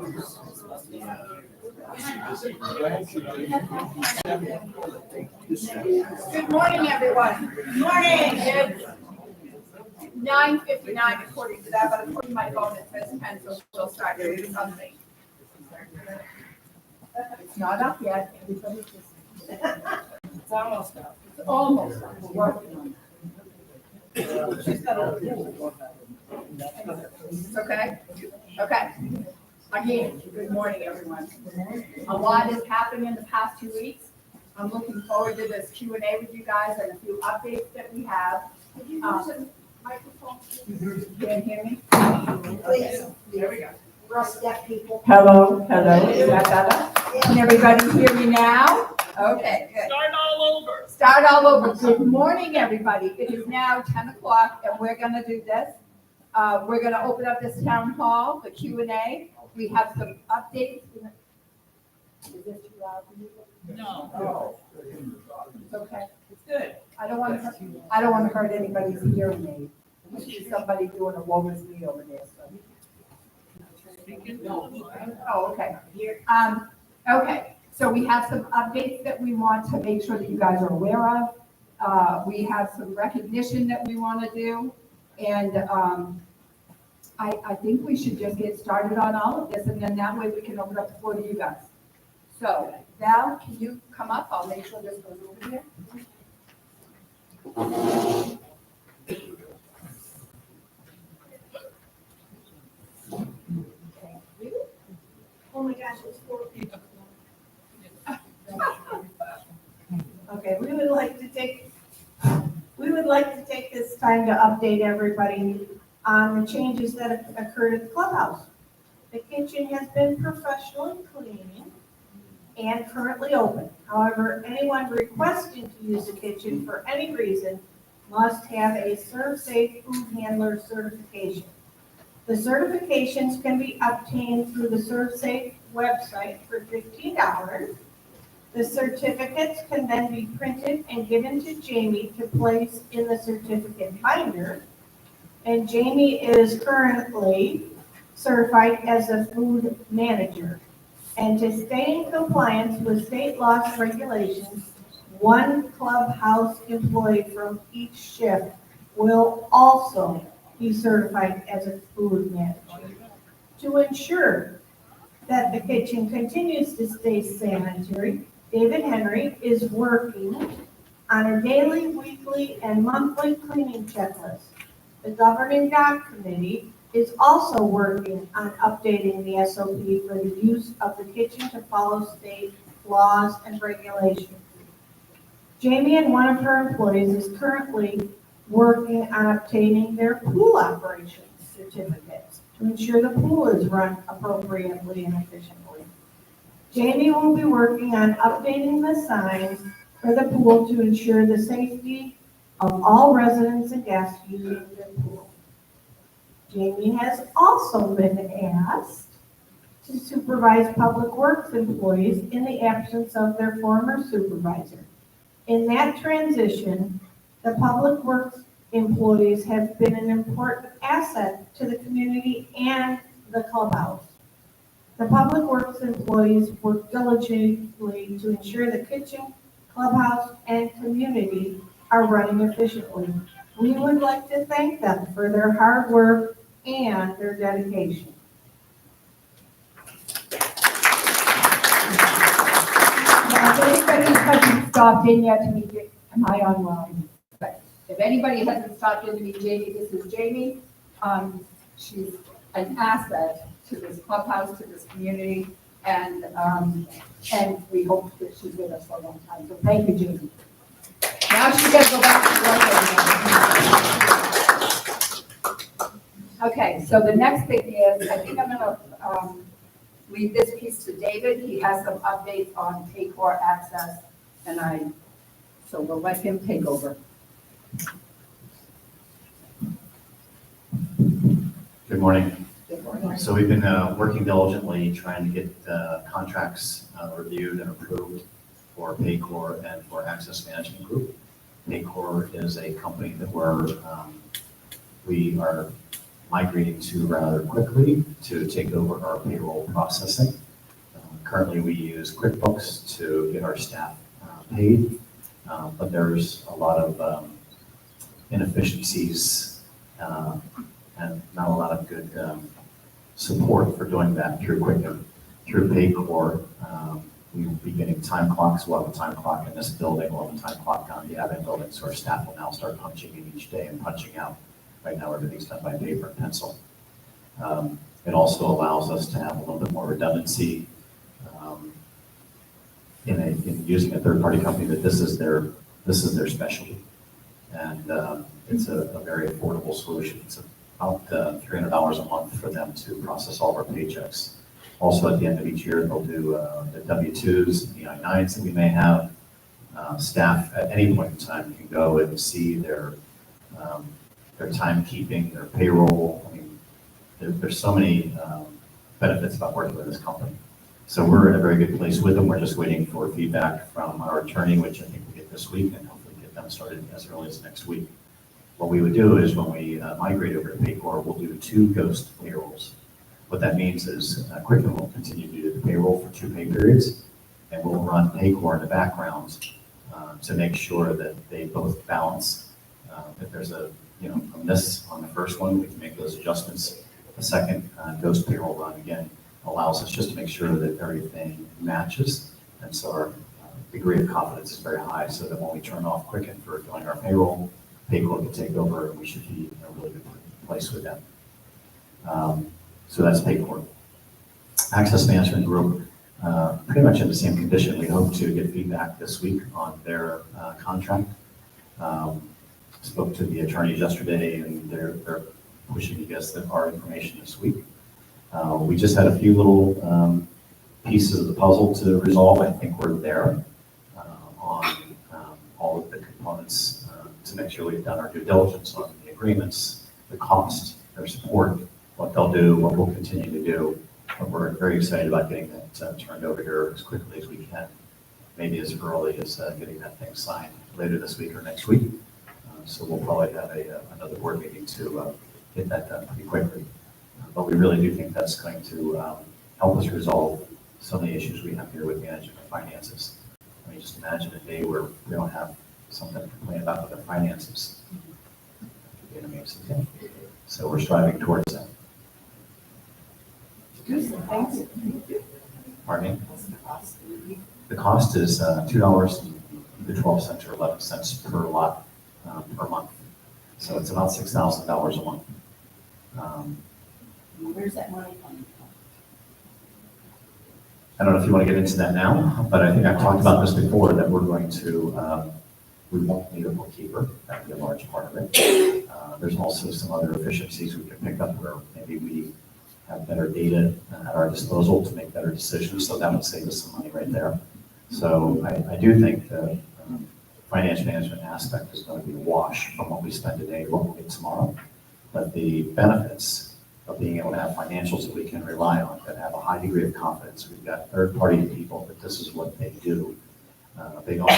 Good morning, everyone. Good morning. It's 9:59 according to that, but according to my phone, it says 10, so she'll start doing something. It's not up yet. Everybody's just. It's almost up. It's almost up. We're working on it. She's got a pool. It's okay? Okay. Again, good morning, everyone. A lot has happened in the past 2 weeks. I'm looking forward to this Q&A with you guys and a few updates that we have. Microphone. Can't hear me? Please. There we go. Russ, deaf people. Hello. Is that better? Can everybody hear me now? Okay, good. Start all over. Good morning, everybody. It is now 10 o'clock and we're gonna do this. We're gonna open up this town hall, the Q&A. We have some updates. Is this too loud for you? No. Oh. It's okay. It's good. I don't want to hurt anybody's hearing aid. Must be somebody doing a woe is me over there, so. Oh, okay. Okay, so we have some updates that we want to make sure that you guys are aware of. We have some recognition that we want to do. And I think we should just get started on all of this, and then that way we can open up the floor to you guys. So, Val, can you come up? I'll make sure this goes over here. Oh my gosh, it's 4 people. Okay, we would like to take this time to update everybody on the changes that have occurred at the clubhouse. The kitchen has been professionally cleaned and currently open. However, anyone requesting to use the kitchen for any reason must have a ServSafe food handler certification. The certifications can be obtained through the ServSafe website for $15. The certificates can then be printed and given to Jamie to place in the certificate binder. And Jamie is currently certified as a food manager. And to stay in compliance with state laws regulations, one clubhouse employee from each shift will also be certified as a food manager. To ensure that the kitchen continues to stay sanitary, David Henry is working on a daily, weekly, and monthly cleaning checklist. The governing dock committee is also working on updating the SOP for the use of the kitchen to follow state laws and regulations. Jamie and one of her employees is currently working on obtaining their pool operations certificates to ensure the pool is run appropriately and efficiently. Jamie will be working on updating the signs for the pool to ensure the safety of all residents and guests using the pool. Jamie has also been asked to supervise public works employees in the absence of their former supervisor. In that transition, the public works employees have been an important asset to the community and the clubhouse. The public works employees work diligently to ensure the kitchen, clubhouse, and community are running efficiently. We would like to thank them for their hard work and their dedication. Now, if anybody hasn't stopped in yet to meet, am I online? But if anybody hasn't stopped in to meet Jamie, this is Jamie. She's an asset to this clubhouse, to this community, and we hope that she's with us for a long time. So thank you, Jamie. Now she's going to go back to work. Okay, so the next thing is, I think I'm going to leave this piece to David. He has some updates on Paycor access, so we'll let him take over. Good morning. So we've been working diligently trying to get contracts reviewed and approved for Paycor and for Access Management Group. Paycor is a company that we are migrating to rather quickly to take over our payroll processing. Currently, we use QuickBooks to get our staff paid, but there's a lot of inefficiencies and not a lot of good support for doing that through Quicken. Through Paycor, we will be getting time clocks. We'll have a time clock in this building. We'll have a time clock on the admin building, so our staff will now start punching in each day and punching out. Right now, everything's done by paper and pencil. It also allows us to have a little bit more redundancy in using a third-party company that this is their specialty, and it's a very affordable solution. It's about $300 a month for them to process all of our paychecks. Also, at the end of each year, they'll do the W-2s and the I-9s that we may have. Staff at any point in time can go and see their timekeeping, their payroll. I mean, there's so many benefits about working with this company. So we're in a very good place with them. We're just waiting for feedback from our attorney, which I think we'll get this week, and hopefully get them started as early as next week. What we would do is when we migrate over to Paycor, we'll do 2 ghost payrolls. What that means is Quicken will continue to do the payroll for 2 pay periods, and we'll run Paycor in the background to make sure that they both balance. If there's a miss on the first one, we can make those adjustments. The second ghost payroll run again allows us just to make sure that everything matches, and so our degree of confidence is very high, so that when we turn off Quicken for doing our payroll, Paycor can take over, and we should be in a really good place with them. So that's Paycor. Access Management Group, pretty much in the same condition. We hope to get feedback this week on their contract. Spoke to the attorneys yesterday, and they're pushing to get our information this week. We just had a few little pieces of the puzzle to resolve. I think we're there on all of the components to make sure we've done our due diligence on the agreements, the cost, their support, what they'll do, what we'll continue to do. But we're very excited about getting that turned over here as quickly as we can, maybe as early as getting that thing signed later this week or next week. So we'll probably have another board meeting to get that done pretty quickly. But we really do think that's going to help us resolve some of the issues we have here with managing our finances. I mean, just imagine a day where we don't have something to complain about with our finances. That would be an amazing thing. So we're striving towards that. Pardon me? The cost is $2.12 or 11 cents per lot per month. So it's about $6,000 a month. Where's that money coming from? I don't know if you want to get into that now, but I think I've talked about this before, that we're going to, we won't need a bookkeeper. That would be a large part of it. There's also some other efficiencies we can pick up where maybe we have better data at our disposal to make better decisions. So that would save us some money right there. So I do think the finance management aspect is going to be a wash from what we spend today to what we'll get tomorrow. But the benefits of being able to have financials that we can rely on, that have a high degree of confidence. We've got third-party people that this is what they do. They don't.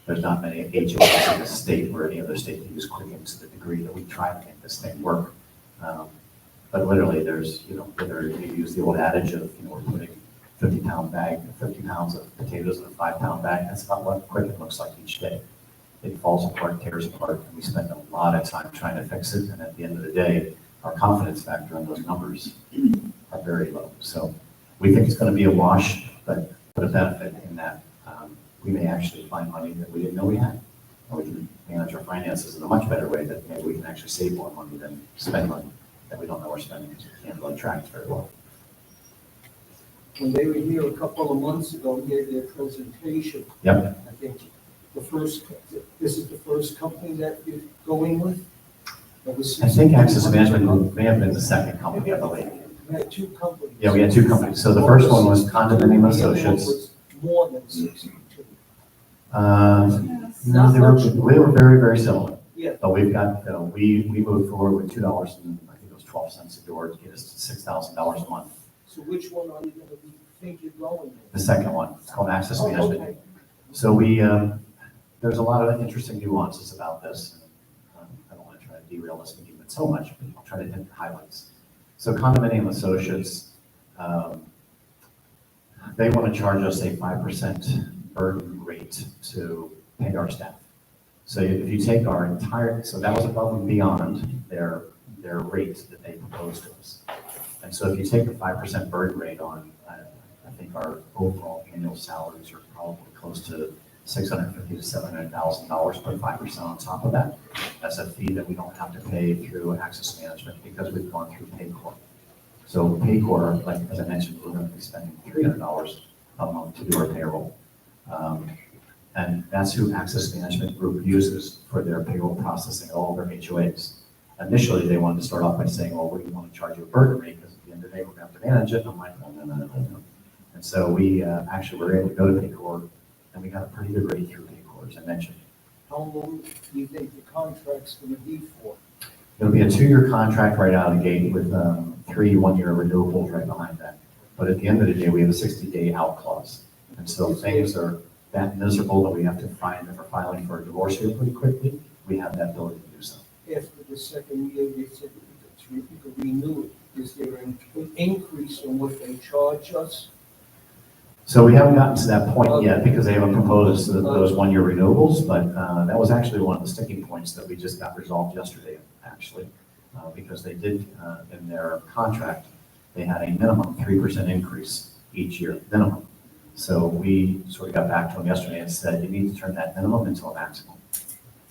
There's not many HOAs in the state or any other state that use Quicken to the degree that we try to make this thing work. But literally, there's whether you use the old adage of we're putting 50 pounds of potatoes in a 5-pound bag. That's about what Quicken looks like each day. It falls apart, tears apart, and we spend a lot of time trying to fix it. And at the end of the day, our confidence factor on those numbers are very low. So we think it's going to be a wash, but a benefit in that we may actually find money that we didn't know we had. And we can manage our finances in a much better way, that maybe we can actually save more money than spend money that we don't know we're spending because we can't really track it very well. When they were here a couple of months ago, gave their presentation. Yep. I think this is the first company that you're going with? I think Access Management Group may have been the second company, I believe. We had 2 companies. Yeah, we had 2 companies. So the first one was Condominium Associates. Was more than 62. No, they were very, very similar. Yeah. But we've got, we moved forward with $2 and I think it was 12 cents a door to get us to $6,000 a month. So which one are you going to think you're going with? The second one, it's called Access Oh, Management. okay. So there's a lot of interesting nuances about this. I don't want to try to derail this meeting, but so much, but I'll try to hit the highlights. So condominium associates, they want to charge us a 5% burden rate to pay our staff. So if you take our entire, so that was above and beyond their rate that they proposed to us. And so if you take the 5% burden rate on, I think our overall annual salaries are probably close to $650,000 to $700,000, put 5% on top of that. That's a fee that we don't have to pay through Access Management because we've gone through Paycor. So Paycor, like as I mentioned, we're going to be spending $300 a month to do our payroll. And that's who Access Management Group uses for their payroll processing, all their HOAs. Initially, they wanted to start off by saying, well, we want to charge you a burden rate because at the end of the day, we're going to have to manage it. And I'm like, no. And so we actually were able to go to Paycor, and we got a pretty good rate through Paycor, as I mentioned. How long do you think the contract's going to be for? It'll be a 2-year contract right out of the gate with 3 1-year renewables right behind that. But at the end of the day, we have a 60-day out clause. And so things are that miserable that we have to find if we're filing for a divorce here pretty quickly, we have that ability to do so. After the second year, they said you could renew it. Is there an increase in what they charge us? So we haven't gotten to that point yet because they haven't proposed those 1-year renewables, but that was actually one of the sticking points that we just got resolved yesterday, actually, because they did, in their contract, they had a minimum 3% increase each year, minimum. So we sort of got back to them yesterday and said, you need to turn that minimum into a maximum.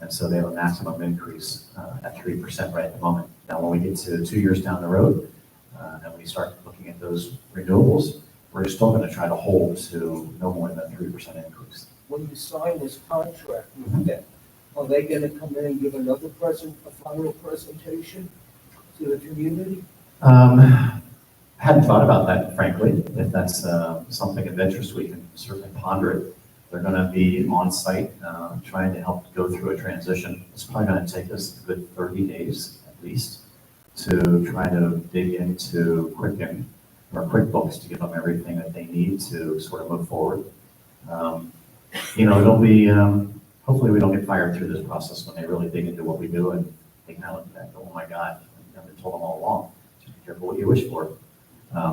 And so they have a maximum increase at 3% right at the moment. Now, when we get to 2 years down the road, and we start looking at those renewables, we're still going to try to hold to no more than a 3% increase. When you sign this contract with them, are they going to come in and give a final presentation to the community? Hadn't thought about that, frankly. If that's something of interest, we can certainly ponder it. They're going to be on site trying to help go through a transition. It's probably going to take us a good 30 days at least to try to dig into Quicken or QuickBooks to give them everything that they need to sort of move forward. It'll be, hopefully we don't get fired through this process when they really dig into what we do and they kind of look back, oh my God, I've been told them all along. Just be careful what you wish for.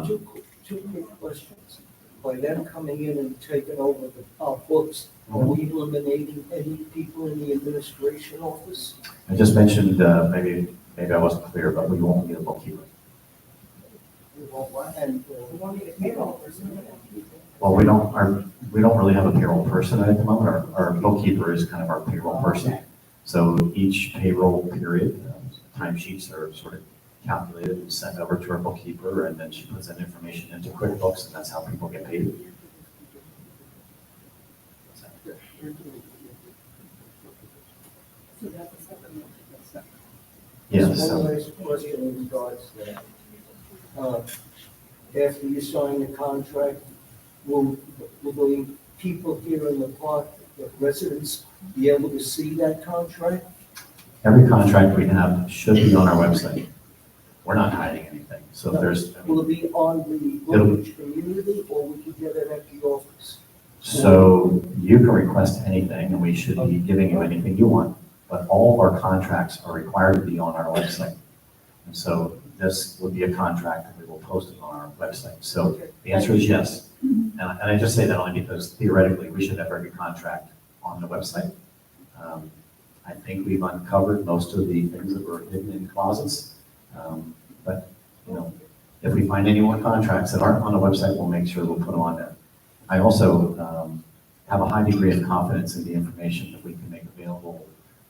Two quick questions. By them coming in and taking over our books, are we eliminating any people in the administration office? I just mentioned, maybe I wasn't clear, but we won't need a bookkeeper. And We won't need a payroll person. Well, we don't really have a payroll person at the moment. Our bookkeeper is kind of our payroll person. So each payroll period, timesheets are sort of calculated and sent over to our bookkeeper, and then she puts that information into QuickBooks, and that's how people get paid. So that's a separate one. Yes. One So last question in regards to that. After you sign the contract, will the people here in the park, the residents, be able to see that contract? every contract we have should be on our website. We're not hiding anything. So if there's, Will it be on the Brookridge community, or will you get it at the office? so you can request anything, and we should be giving you anything you want. But all of our contracts are required to be on our website. And so this would be a contract that we will post it on our website. So the answer is yes. And I just say that only because theoretically, we should have every contract on the website. I think we've uncovered most of the things that were hidden in closets. But, if we find any more contracts that aren't on the website, we'll make sure we'll put them on there. I also have a high degree of confidence in the information that we can make available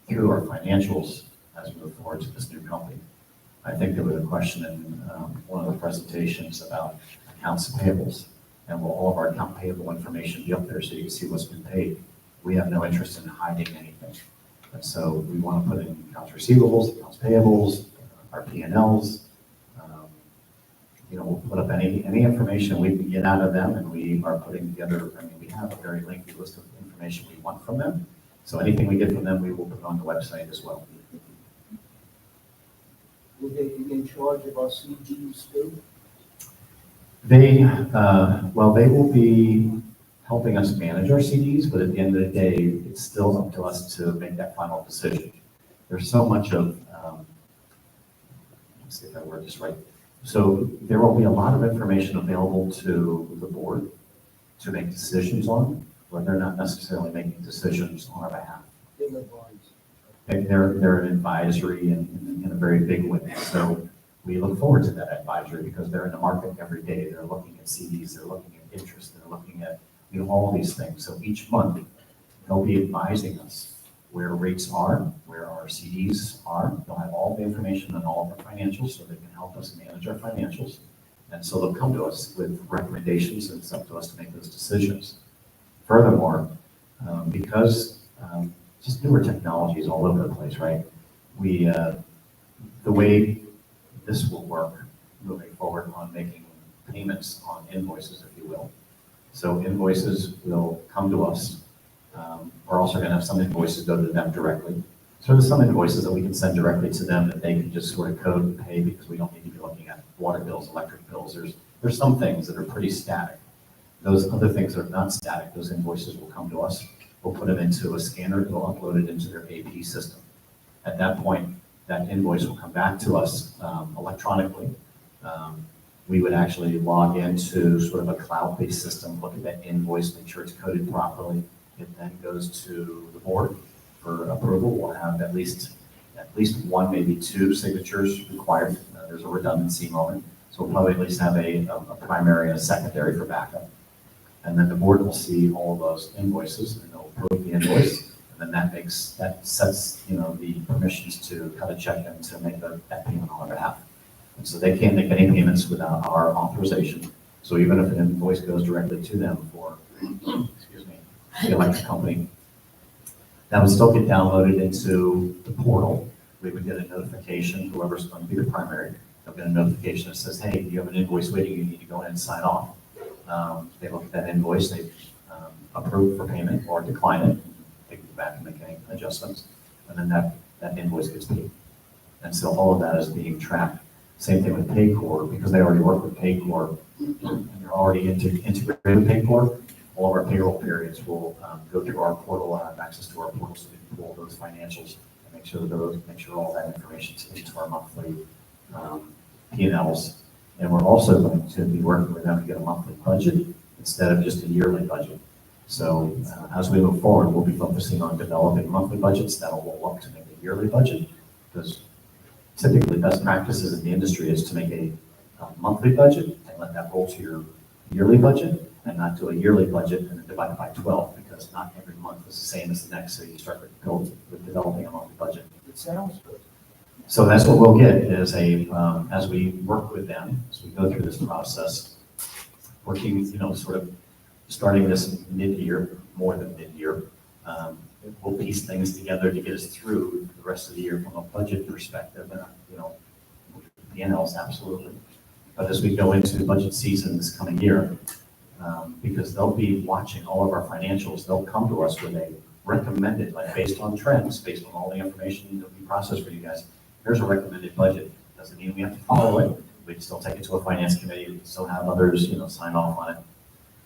through our financials as we move forward to this new company. I think there was a question in one of the presentations about accounts payables. And will all of our account payable information be up there so you can see what's been paid? We have no interest in hiding anything. And so we want to put in accounts receivables, accounts payables, our P&Ls. We'll put up any information we can get out of them, and we are putting together, we have a very lengthy list of information we want from them. So anything we get from them, we will put on the website as well. Will they be in charge of our CDs too? They will be helping us manage our CDs, but at the end of the day, it's still up to us to make that final decision. There's so much of let's see if I word this right. So there will be a lot of information available to the board to make decisions on, but they're not necessarily making decisions on our behalf. They're an advisory in a very big way. So we look forward to that advisory because they're in the market every day. They're looking at CDs, they're looking at interest, they're looking at, all these things. So each month, they'll be advising us where rates are, where our CDs are. They'll have all the information on all of our financials so they can help us manage our financials. And so they'll come to us with recommendations, and it's up to us to make those decisions. Furthermore, because just newer technologies all over the place, right? The way this will work moving forward on making payments on invoices, if you will. So invoices will come to us. We're also going to have some invoices go to them directly. So there's some invoices that we can send directly to them that they can just sort of code and pay because we don't need to be looking at water bills, electric bills. There's some things that are pretty static. Those other things that are not static, those invoices will come to us. We'll put them into a scanner, and we'll upload it into their AP system. At that point, that invoice will come back to us electronically. We would actually log into sort of a cloud-based system, look at that invoice, make sure it's coded properly. It then goes to the board for approval. We'll have at least one, maybe two signatures required. There's a redundancy moment. So we'll probably at least have a primary and a secondary for backup. And then the board will see all of those invoices and they'll approve the invoice. And then that sets, the permissions to cut a check and to make that payment on our behalf. And so they can't make any payments without our authorization. So even if an invoice goes directly to them for, the electric company, that would still get downloaded into the portal. We would get a notification, whoever's going to be the primary, they'll get a notification that says, hey, you have an invoice waiting, you need to go in and sign off. They look at that invoice, they approve for payment or decline it, they can go back and make any adjustments, and then that invoice gets paid. And so all of that is being tracked. Same thing with Paycor, because they already work with Paycor, and they're already integrated with Paycor. All of our payroll periods will go through our portal, have access to our portal, so we can pull those financials and make sure all that information is into our monthly P&Ls. And we're also going to be working with them to get a monthly budget instead of just a yearly budget. So as we move forward, we'll be focusing on developing monthly budgets that'll roll up to make a yearly budget, because typically best practices in the industry is to make a monthly budget and let that roll to your yearly budget, and not do a yearly budget and then divide it by 12, because not every month is the same as the next. So you start with developing a monthly budget. It sounds good. So that's what we'll get is as we work with them, as we go through this process, working, sort of starting this mid-year, more than mid-year, we'll piece things together to get us through the rest of the year from a budget perspective, and, P&Ls, absolutely. But as we go into budget season this coming year, because they'll be watching all of our financials, they'll come to us with a recommended, like based on trends, based on all the information that we process for you guys, here's a recommended budget. Doesn't mean we have to follow it. We can still take it to a finance committee. We can still have others, sign off on it.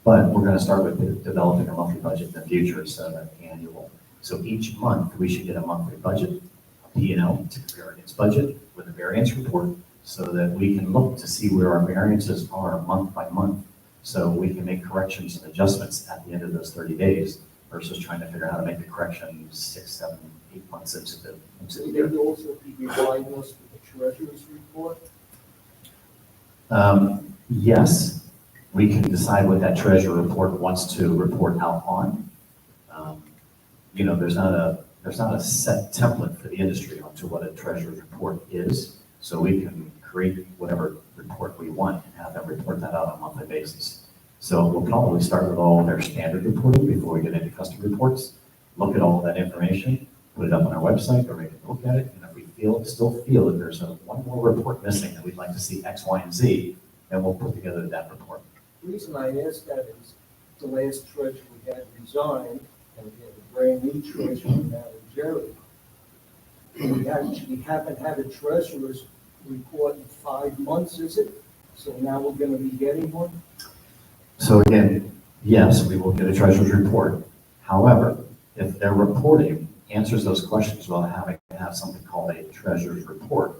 But we're going to start with developing a monthly budget in the future instead of an annual. So each month we should get a monthly budget, a P&L to compare against budget with a variance report, so that we can look to see where our variances are month by month, so we can make corrections and adjustments at the end of those 30 days versus trying to figure out how to make the correction 6, 7, 8 months into the year. They will also be providing us with the treasurer's report. Yes, we can decide what that treasurer report wants to report out on. There's not a set template for the industry onto what a treasurer's report is, so we can create whatever report we want and have them report that out on a monthly basis. So we'll probably start with all their standard reporting before we get into custom reports, look at all that information, put it up on our website, or we can look at it, and if we still feel that there's one more report missing that we'd like to see X, Y, and Z, then we'll put together that report. The reason I ask that is the last treasurer we had resigned, and we have a brand new treasurer now, Jerry. We haven't had a treasurer's report in 5 months, is it? So now we're going to be getting one? So again, yes, we will get a treasurer's report. However, if their reporting answers those questions without having to have something called a treasurer's report,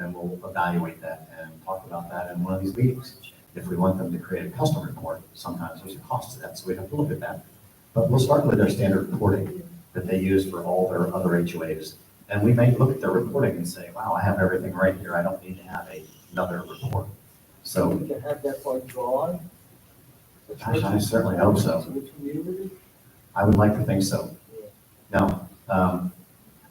then we'll evaluate that and talk about that in one of these meetings. If we want them to create a custom report, sometimes there's a cost to that, so we have to look at that. But we'll start with their standard reporting that they use for all their other HOAs. And we may look at their reporting and say, wow, I have everything right here. I don't need to have another report. So, We can have that by drawing. gosh, I certainly hope so. To the community. I would like to think so. Now,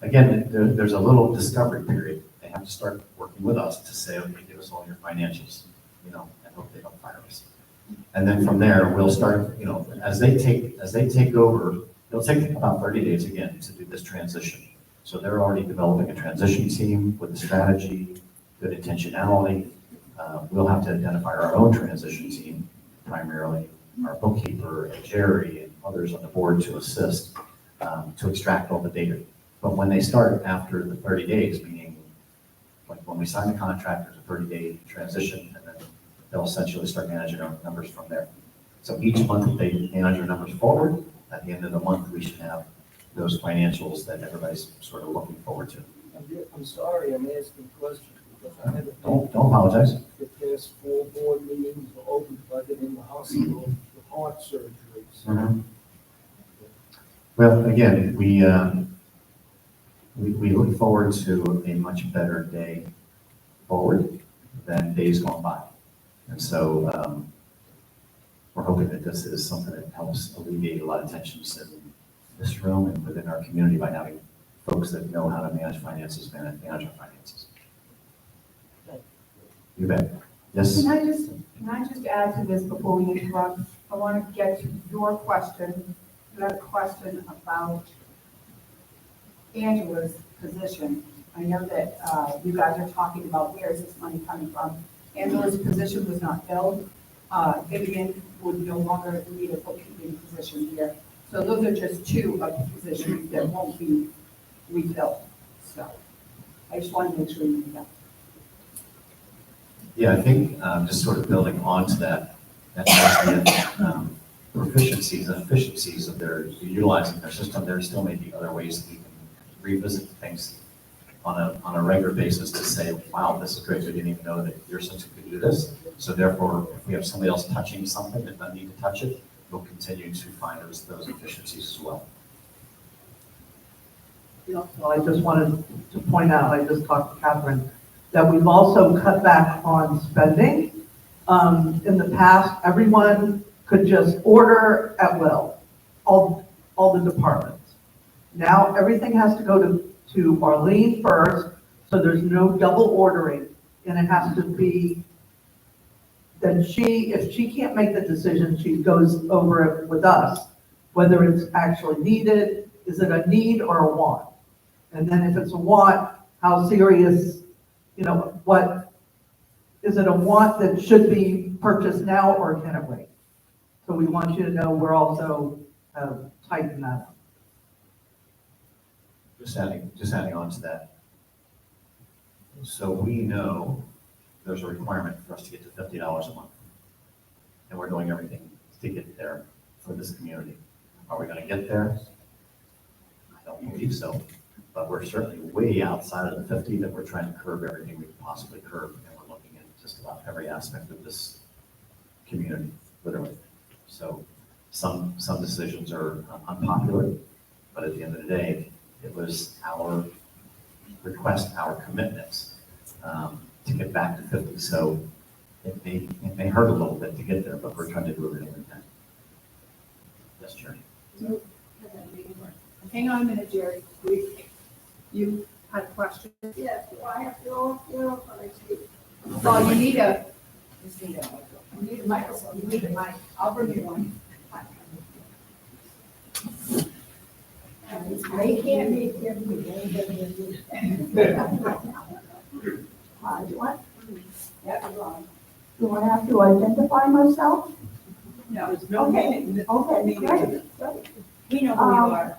again, there's a little discovery period. They have to start working with us to say, okay, give us all your financials, and hope they don't fire us. And then from there, we'll start, as they take over, it'll take them about 30 days again to do this transition. So they're already developing a transition team with a strategy, good intentionality. We'll have to identify our own transition team, primarily our bookkeeper and Jerry and others on the board to assist, to extract all the data. But when they start after the 30 days, meaning like when we sign the contract, there's a 30-day transition, and then they'll essentially start managing our numbers from there. So each month they manage our numbers forward. At the end of the month, we should have those financials that everybody's sort of looking forward to. I'm sorry, I'm asking questions because I haven't. Don't apologize. The past 4 board meetings were open budget in the hospital with heart surgeries. Mhm. Well, again, we look forward to a much better day forward than days gone by. And so we're hoping that this is something that helps alleviate a lot of tensions in this room and within our community by having folks that know how to manage finances, manage our finances. You bet. Yes? Can I just add to this before we interrupt? I want to get to your question. You had a question about Angela's position. I know that you guys are talking about where is this money coming from. Angela's position was not filled. Vivian would no longer need a bookkeeping position here. So those are just 2 of the positions that won't be refilled. So I just wanted to make sure you knew that. Yeah, I think just sort of building onto that proficiencies and efficiencies of their utilizing their system, there still may be other ways that we can revisit things on a regular basis to say, wow, this is great. We didn't even know that your system could do this. So therefore, if we have somebody else touching something that doesn't need to touch it, we'll continue to find those efficiencies as well. So I just wanted to point out, I just talked to Catherine, that we've also cut back on spending. In the past, everyone could just order at will, all the departments. Now, everything has to go to Marlene first, so there's no double ordering, and it has to be that if she can't make the decision, she goes over it with us, whether it's actually needed, is it a need or a want? And then if it's a want, how serious, what, is it a want that should be purchased now or can it wait? So we want you to know we're also tightening that up. Just adding on to that. So we know there's a requirement for us to get to $50 a month. And we're doing everything to get there for this community. Are we going to get there? I don't believe so. But we're certainly way outside of the 50 that we're trying to curb everything we can possibly curb. And we're looking at just about every aspect of this community, literally. So some decisions are unpopular, but at the end of the day, it was our request, our commitments to get back to 50. So it may hurt a little bit to get there, but we're trying to do everything we can. Yes, Jerry. Hang on a minute, Jerry. You had a question? Yes, do I have to go, or I speak? Well, you need a microphone. You need a mic. I'll bring you one. They can't be given what? Do I have to identify myself? No. There's no Okay, meaning. okay, great. We know who you are.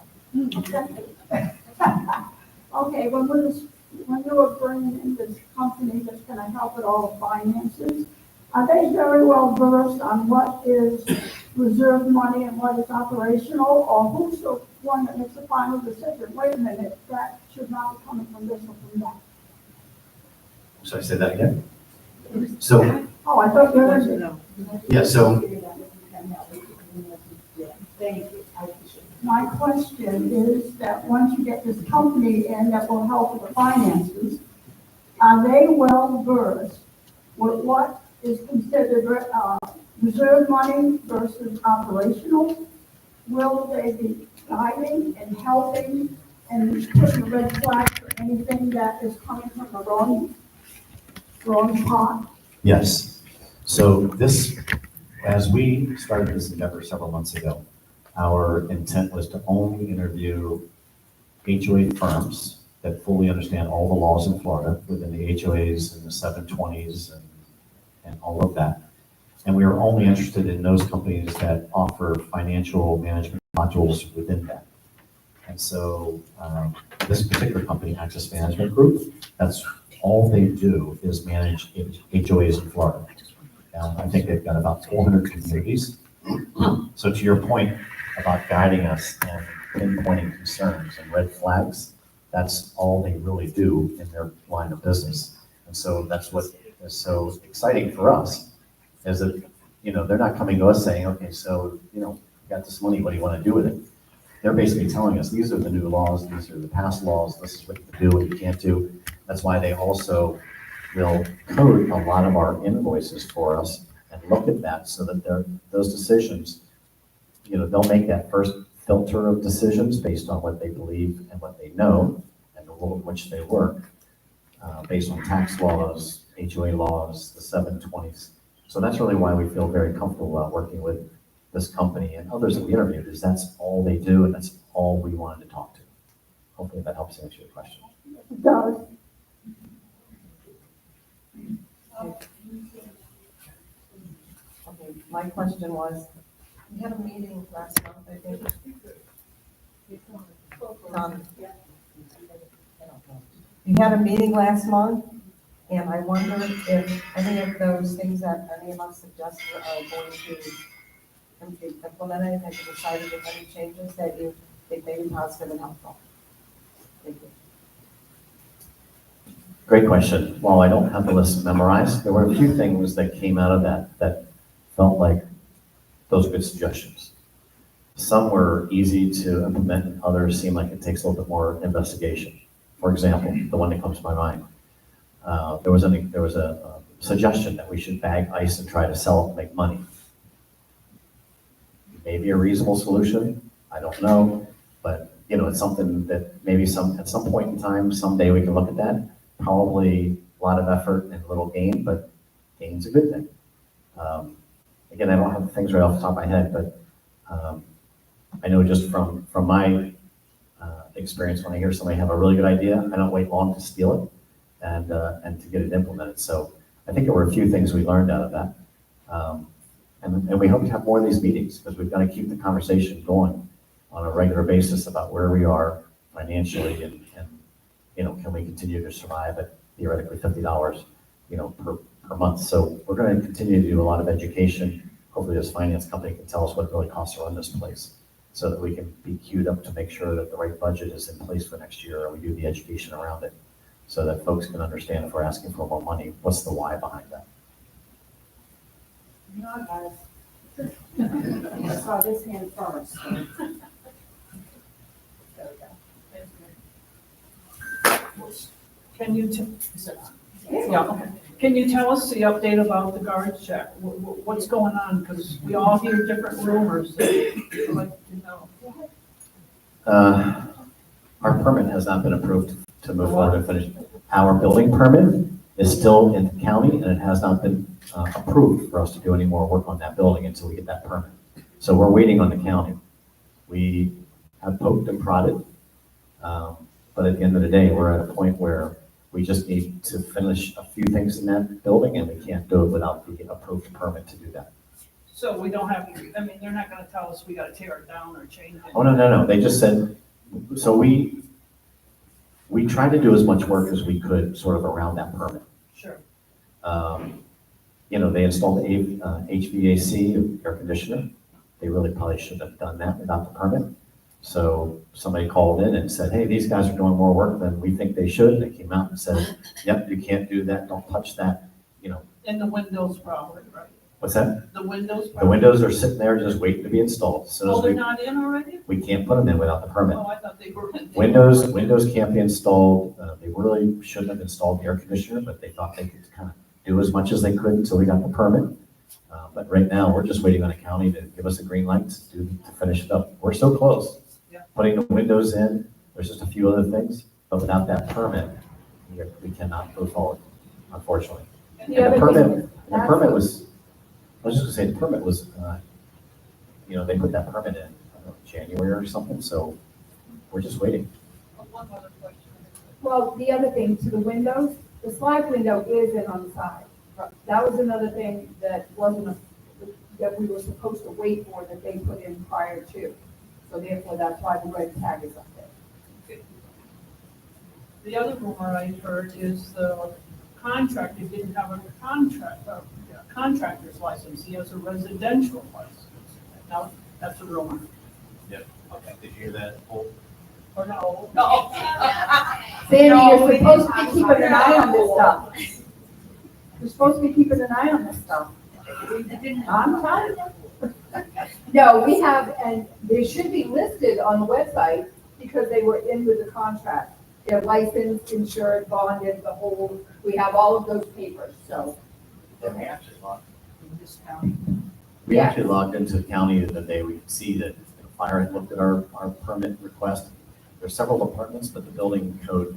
Okay, when you were bringing in this company that's gonna help with all the finances, are they very well versed on what is reserve money and what is operational, or who's the one that makes the final decision? Wait a minute, that should not be coming from this or from that. Should I say that again? So, Oh, I thought you were. yeah, so My question is that once you get this company in that will help with the finances, are they well versed with what is considered reserve money versus operational? Will they be guiding and helping and putting a red flag for anything that is coming from the wrong pot? yes. So this, as we started this endeavor several months ago, our intent was to only interview HOA firms that fully understand all the laws in Florida within the HOAs and the 720s and all of that. And we were only interested in those companies that offer financial management modules within that. And so this particular company, Access Management Group, that's all they do is manage HOAs in Florida. I think they've got about 400 communities. So to your point about guiding us and pinpointing concerns and red flags, that's all they really do in their line of business. And so that's what is so exciting for us, is that, they're not coming to us saying, okay, so, you got this money, what do you want to do with it? They're basically telling us, these are the new laws, these are the past laws, this is what you can do, what you can't do. That's why they also will code a lot of our invoices for us and look at that so that those decisions, they'll make that first filter of decisions based on what they believe and what they know and the rule in which they work, based on tax laws, HOA laws, the 720s. So that's really why we feel very comfortable about working with this company and others that we interviewed, is that's all they do and that's all we wanted to talk to. Hopefully that helps answer your question. It does. Okay, my question was, we had a meeting last month, I think. We had a meeting last month, and I wonder if any of those things that any of us suggested are going to be implemented. Have you decided if any changes that you think may be positive and helpful? Thank you. Great question. While I don't have the list memorized, there were a few things that came out of that felt like those good suggestions. Some were easy to implement, and others seem like it takes a little bit more investigation. For example, the one that comes to my mind, there was a suggestion that we should bag ice and try to sell it and make money. Maybe a reasonable solution, I don't know, but it's something that maybe at some point in time, someday we can look at that. Probably a lot of effort and little gain, but gain's a good thing. Again, I don't have the things right off the top of my head, but I know just from my experience, when I hear somebody have a really good idea, I don't wait long to steal it and to get it implemented. So I think there were a few things we learned out of that. And we hope to have more of these meetings, because we've got to keep the conversation going on a regular basis about where we are financially and can we continue to survive at theoretically $50, per month. So we're going to continue to do a lot of education. Hopefully this finance company can tell us what it really costs to run this place, so that we can be queued up to make sure that the right budget is in place for next year, and we do the education around it, so that folks can understand if we're asking for more money, what's the why behind that. I saw this hand first. Can you, can you tell us the update about the guard check? What's going on? Because we all hear different rumors. I'd like to know. Our permit has not been approved to move forward and finish. Our building permit is still in the county, and it has not been approved for us to do any more work on that building until we get that permit. So we're waiting on the county. We have poked and prodded, but at the end of the day, we're at a point where we just need to finish a few things in that building, and we can't do it without the approved permit to do that. So we don't have, they're not gonna tell us we gotta tear it down or change it. Oh, no. They just said, so we tried to do as much work as we could sort of around that permit. Sure. They installed HVAC, air conditioner. They really probably should have done that without the permit. So somebody called in and said, hey, these guys are doing more work than we think they should. They came out and said, yep, you can't do that, don't touch that, In the windows probably, right? What's that? The windows The probably. windows are sitting there just waiting to be installed. As soon Oh, as they're not in already? we can't put them in without the permit. Oh, I thought they were in. Windows can't be installed. They really shouldn't have installed the air conditioner, but they thought they could kind of do as much as they could until we got the permit. But right now, we're just waiting on the county to give us a green light to finish it up. We're so close. Yeah. Putting the windows in, there's just a few other things, but without that permit, we cannot move forward, unfortunately. And The other the thing permit, is, the permit was, I was just gonna say, the permit was, they put that permit in, I don't know, January or something, so we're just waiting. One other question. Well, the other thing, to the windows, the slide window is in on the side. That was another thing that that we were supposed to wait for, that they put in prior to. So therefore, that's why the red tag is up there. The other rumor I heard is the contractor didn't have a contractor's license, he has a residential license. Now, that's a rumor. Yep. Okay. Did you hear that? Or no? No. Sandy, No, you're supposed to be we- keeping an eye on this stuff. You're supposed to be keeping an eye on this stuff. I'm telling you. No, we have, and they should be listed on the website because they were in with the contract. They're licensed, insured, bonded, the whole, we have all of those papers, so. We actually logged into the county the day we could see that the fire had looked at our permit request. There's several departments, but the building code,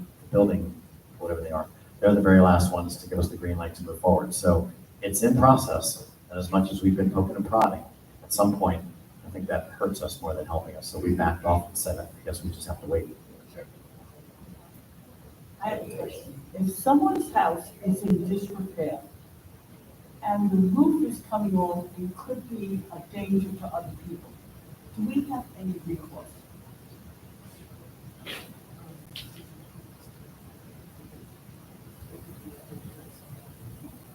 whatever they are, they're the very last ones to give us the green light to move forward. So it's in process, and as much as we've been poking and prodding, at some point, I think that hurts us more than helping us. So we backed off and said, I guess we just have to wait. I have a question. If someone's house is in disrepair and the roof is coming off and could be a danger to other people, do we have any recourse?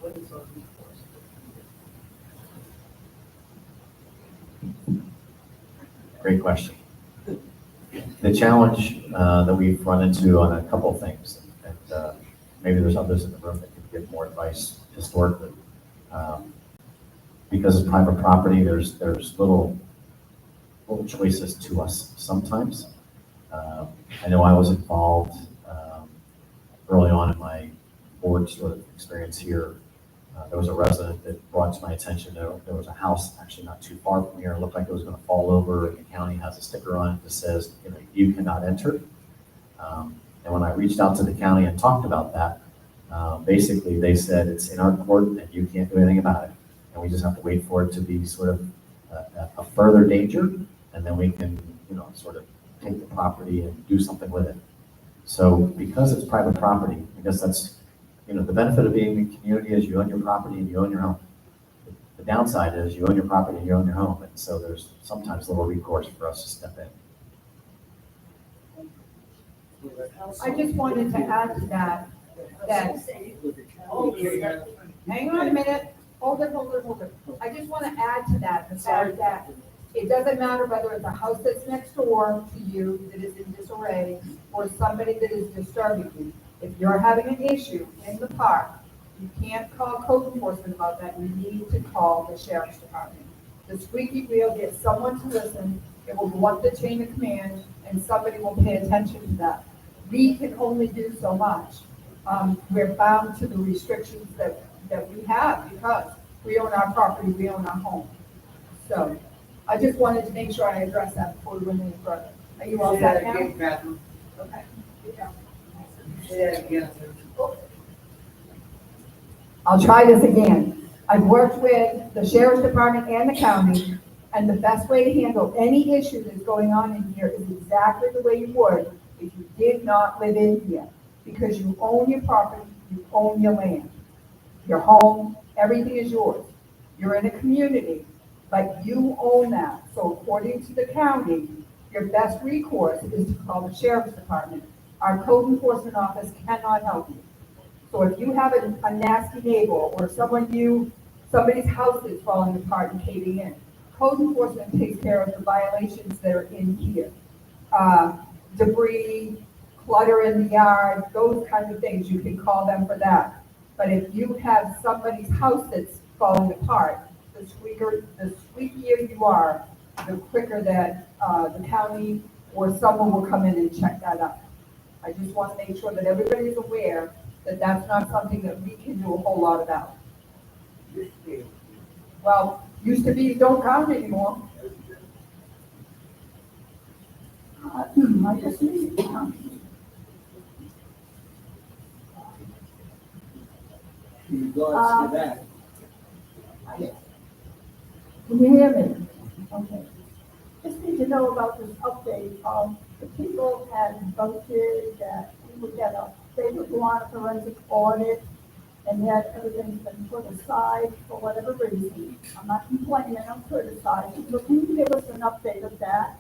What is our recourse? Great question. The challenge that we've run into on a couple of things, and maybe there's others in the room that could give more advice historically. Because it's private property, there's little choices to us sometimes. I know I was involved early on in my board sort of experience here. There was a resident that brought to my attention that there was a house actually not too far from here. It looked like it was going to fall over, and the county has a sticker on it that says, you cannot enter. And when I reached out to the county and talked about that, basically they said it's in our court and you can't do anything about it. And we just have to wait for it to be sort of a further danger, and then we can, sort of take the property and do something with it. So because it's private property, I guess that's, the benefit of being in the community is you own your property and you own your home. The downside is you own your property and you own your home, and so there's sometimes little recourse for us to step in. I just wanted to add to that, hang on a minute, hold it. I just want to add to that, the fact that it doesn't matter whether it's a house that's next door to you that is in disarray or somebody that is disturbing you. If you're having an issue in the park, you can't call code enforcement about that, you need to call the sheriff's department. The squeaky wheel gets someone to listen, it will go up the chain of command, and somebody will pay attention to that. We can only do so much. We're bound to the restrictions that we have because we own our property, we own our home. So I just wanted to make sure I addressed that before we went any further. Are you all set now? Okay. I'll try this again. I've worked with the sheriff's department and the county, and the best way to handle any issue that's going on in here is exactly the way you would if you did not live in here. Because you own your property, you own your land, your home, everything is yours. You're in a community, but you own that. So according to the county, your best recourse is to call the sheriff's department. Our code enforcement office cannot help you. So if you have a nasty neighbor or somebody's house is falling apart and caving in, code enforcement takes care of the violations that are in here. debris, clutter in the yard, those kinds of things, you can call them for that. But if you have somebody's house that's falling apart, the squeakier you are, the quicker that the county or someone will come in and check that out. I just want to make sure that everybody is aware that that's not something that we can do a whole lot about. Well, used to be, don't count anymore. I just need to count. In regards to that, Can you hear me? Okay. Just need to know about this update. The people had voted that we would get they would want a forensic audit, and yet everything's been put aside for whatever reason. I'm not complaining, I'm criticizing, but can you give us an update of that?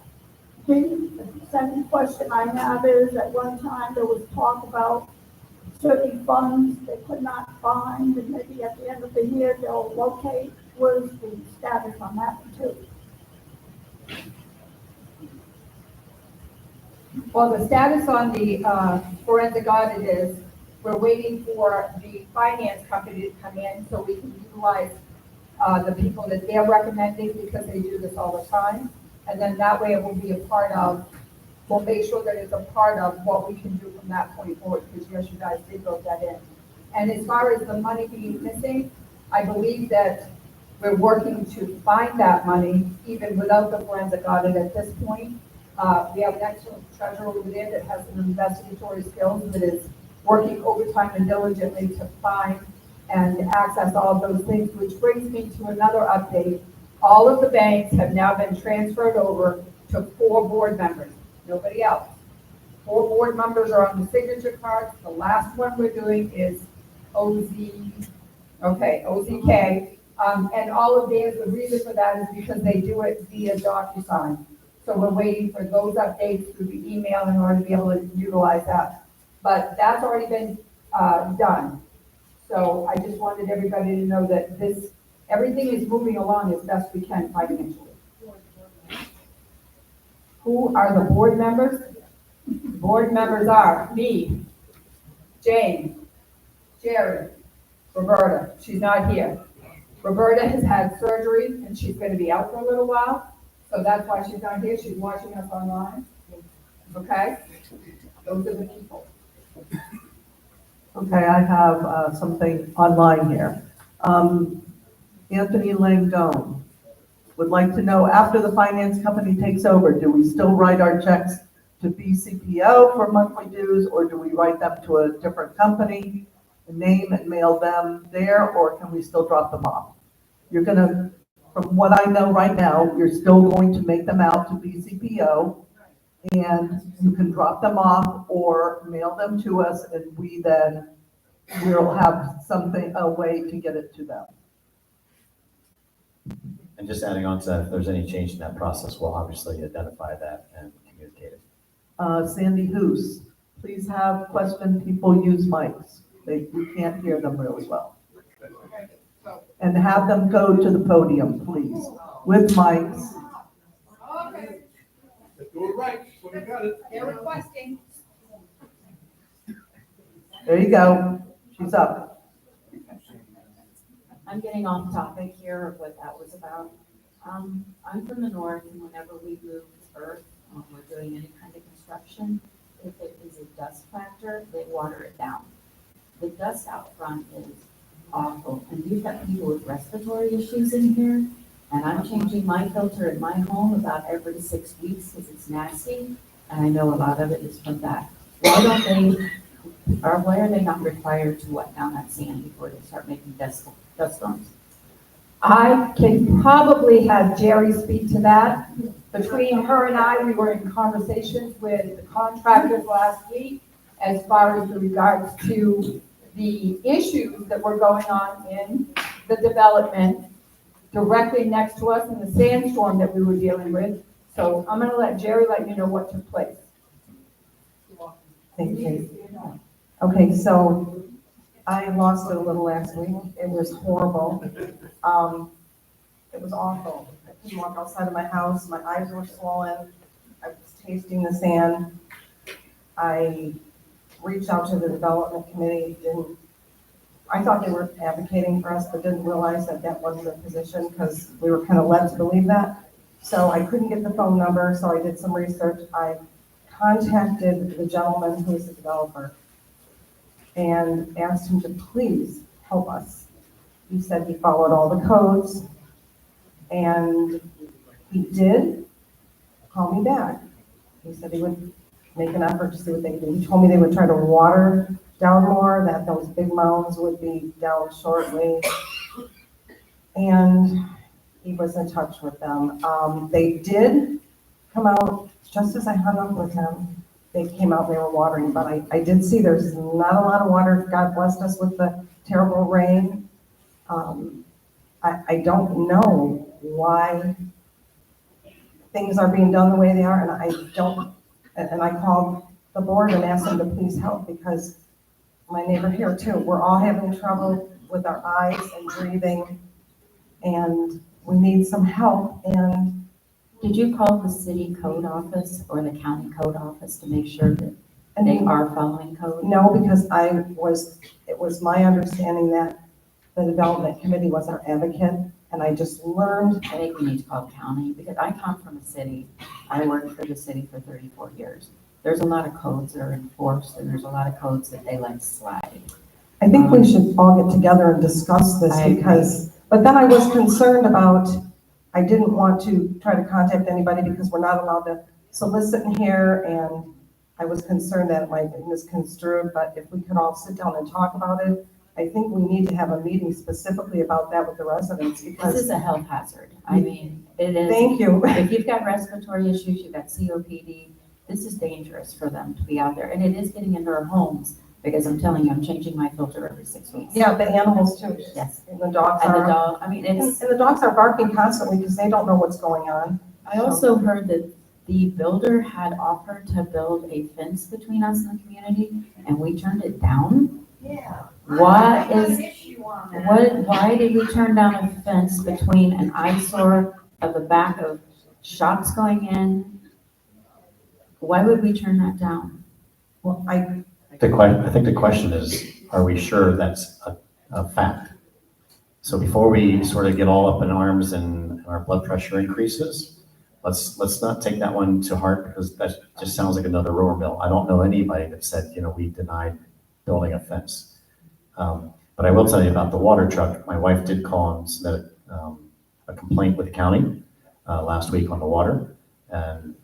The second question I have is, at one time there was talk about certain funds they could not find, and maybe at the end of the year they'll locate. Where's the status on that too? Well, the status on the forensic audit is, we're waiting for the finance company to come in so we can utilize the people that they're recommending, because they do this all the time. And then that way it will be a part of, we'll make sure that it's a part of what we can do from that point forward, because yes, you guys did vote that in. And as far as the money being missing, I believe that we're working to find that money, even without the forensic audit at this point. We have an excellent treasurer over there that has some investigatory skills, that is working overtime and diligently to find and access all of those things, which brings me to another update. All of the banks have now been transferred over to 4 board members, nobody else. 4 board members are on the signature cards. The last one we're doing is OZK. And all of theirs, the reason for that is because they do it via DocuSign. So we're waiting for those updates through the email in order to be able to utilize that. But that's already been done. So I just wanted everybody to know that everything is moving along as best we can financially. Who are the board members? Board members are me, Jane, Jerry, Roberta. She's not here. Roberta has had surgery and she's going to be out for a little while. So that's why she's not here. She's watching us online. Okay? Those are the people. Okay, I have something online here. Anthony Langone would like to know, after the finance company takes over, do we still write our checks to BCPO for monthly dues, or do we write them to a different company, name and mail them there, or can we still drop them off? You're gonna, from what I know right now, you're still going to make them out to BCPO, and you can drop them off or mail them to us, and we then will have a way to get it to them. And just adding on to that, if there's any change in that process, we'll obviously identify that and communicate it. Sandy Hoos, please have question people use mics. We can't hear them really well. And have them go to the podium, please, with mics. Okay, Let's do it right. So we got it. they're requesting. There you go. She's up. I'm getting off topic here of what that was about. I'm from the north, and whenever we move earth, when we're doing any kind of construction, if it is a dust factor, they water it down. The dust out front is awful, and we've got people with respiratory issues in here, and I'm changing my filter in my home about every 6 weeks because it's nasty, and I know a lot of it is from that. Why are they not required to wet down that sand before they start making dust storms? I can probably have Jerry speak to that. Between her and I, we were in conversations with the contractors last week as far as the regards to the issues that were going on in the development directly next to us in the sandstorm that we were dealing with. So I'm going to let Jerry let you know what took place. Thank you. Okay, so I lost it a little last week. It was horrible. It was awful. I couldn't walk outside of my house. My eyes were swollen. I was tasting the sand. I reached out to the development committee, I thought they were advocating for us, but didn't realize that that wasn't their position because we were kind of led to believe that. So I couldn't get the phone number, so I did some research. I contacted the gentleman who is the developer and asked him to please help us. He said he followed all the codes, and he did call me back. He said he would make an effort to see what they could do. He told me they would try to water down more, that those big mounds would be down shortly. And he was in touch with them. They did come out, just as I hung up with him, they came out, they were watering, but I did see there's not a lot of water. God blessed us with the terrible rain. I don't know why things are being done the way they are, and I called the board and asked them to please help, because my neighbor here too, we're all having trouble with our eyes and breathing, and we need some help. And Did you call the city code office or the county code office to make sure that they are following code? no, because it was my understanding that the development committee was our advocate, and I just learned. I think we need to call the county, because I come from a city. I worked for the city for 34 years. There's a lot of codes that are enforced, and there's a lot of codes that they let slide. I think we should all get together and discuss this, but then I was concerned about, I didn't want to try to contact anybody because we're not allowed to solicit in here, and I was concerned that it might be misconstrued, but if we could all sit down and talk about it, I think we need to have a meeting specifically about that with the residents, because. This is a health hazard. I mean, it is. Thank you. If you've got respiratory issues, you've got COPD, this is dangerous for them to be out there. And it is getting into our homes, because I'm telling you, I'm changing my filter every 6 weeks. Yeah, the animals too. Yes. And the dogs And the are. dog, I mean, it's. And the dogs are barking constantly because they don't know what's going on. I also heard that the builder had offered to build a fence between us and the community, and we turned it down. Yeah. Why did we turn down a fence between an eyesore of the back of shops going in? Why would we turn that down? Well, I think the question is, are we sure that's a fact? So before we sort of get all up in arms and our blood pressure increases, let's not take that one to heart, because that just sounds like another rumor mill. I don't know anybody that said, we denied building a fence. But I will tell you about the water truck. My wife did call and submit a complaint with the county last week on the water. And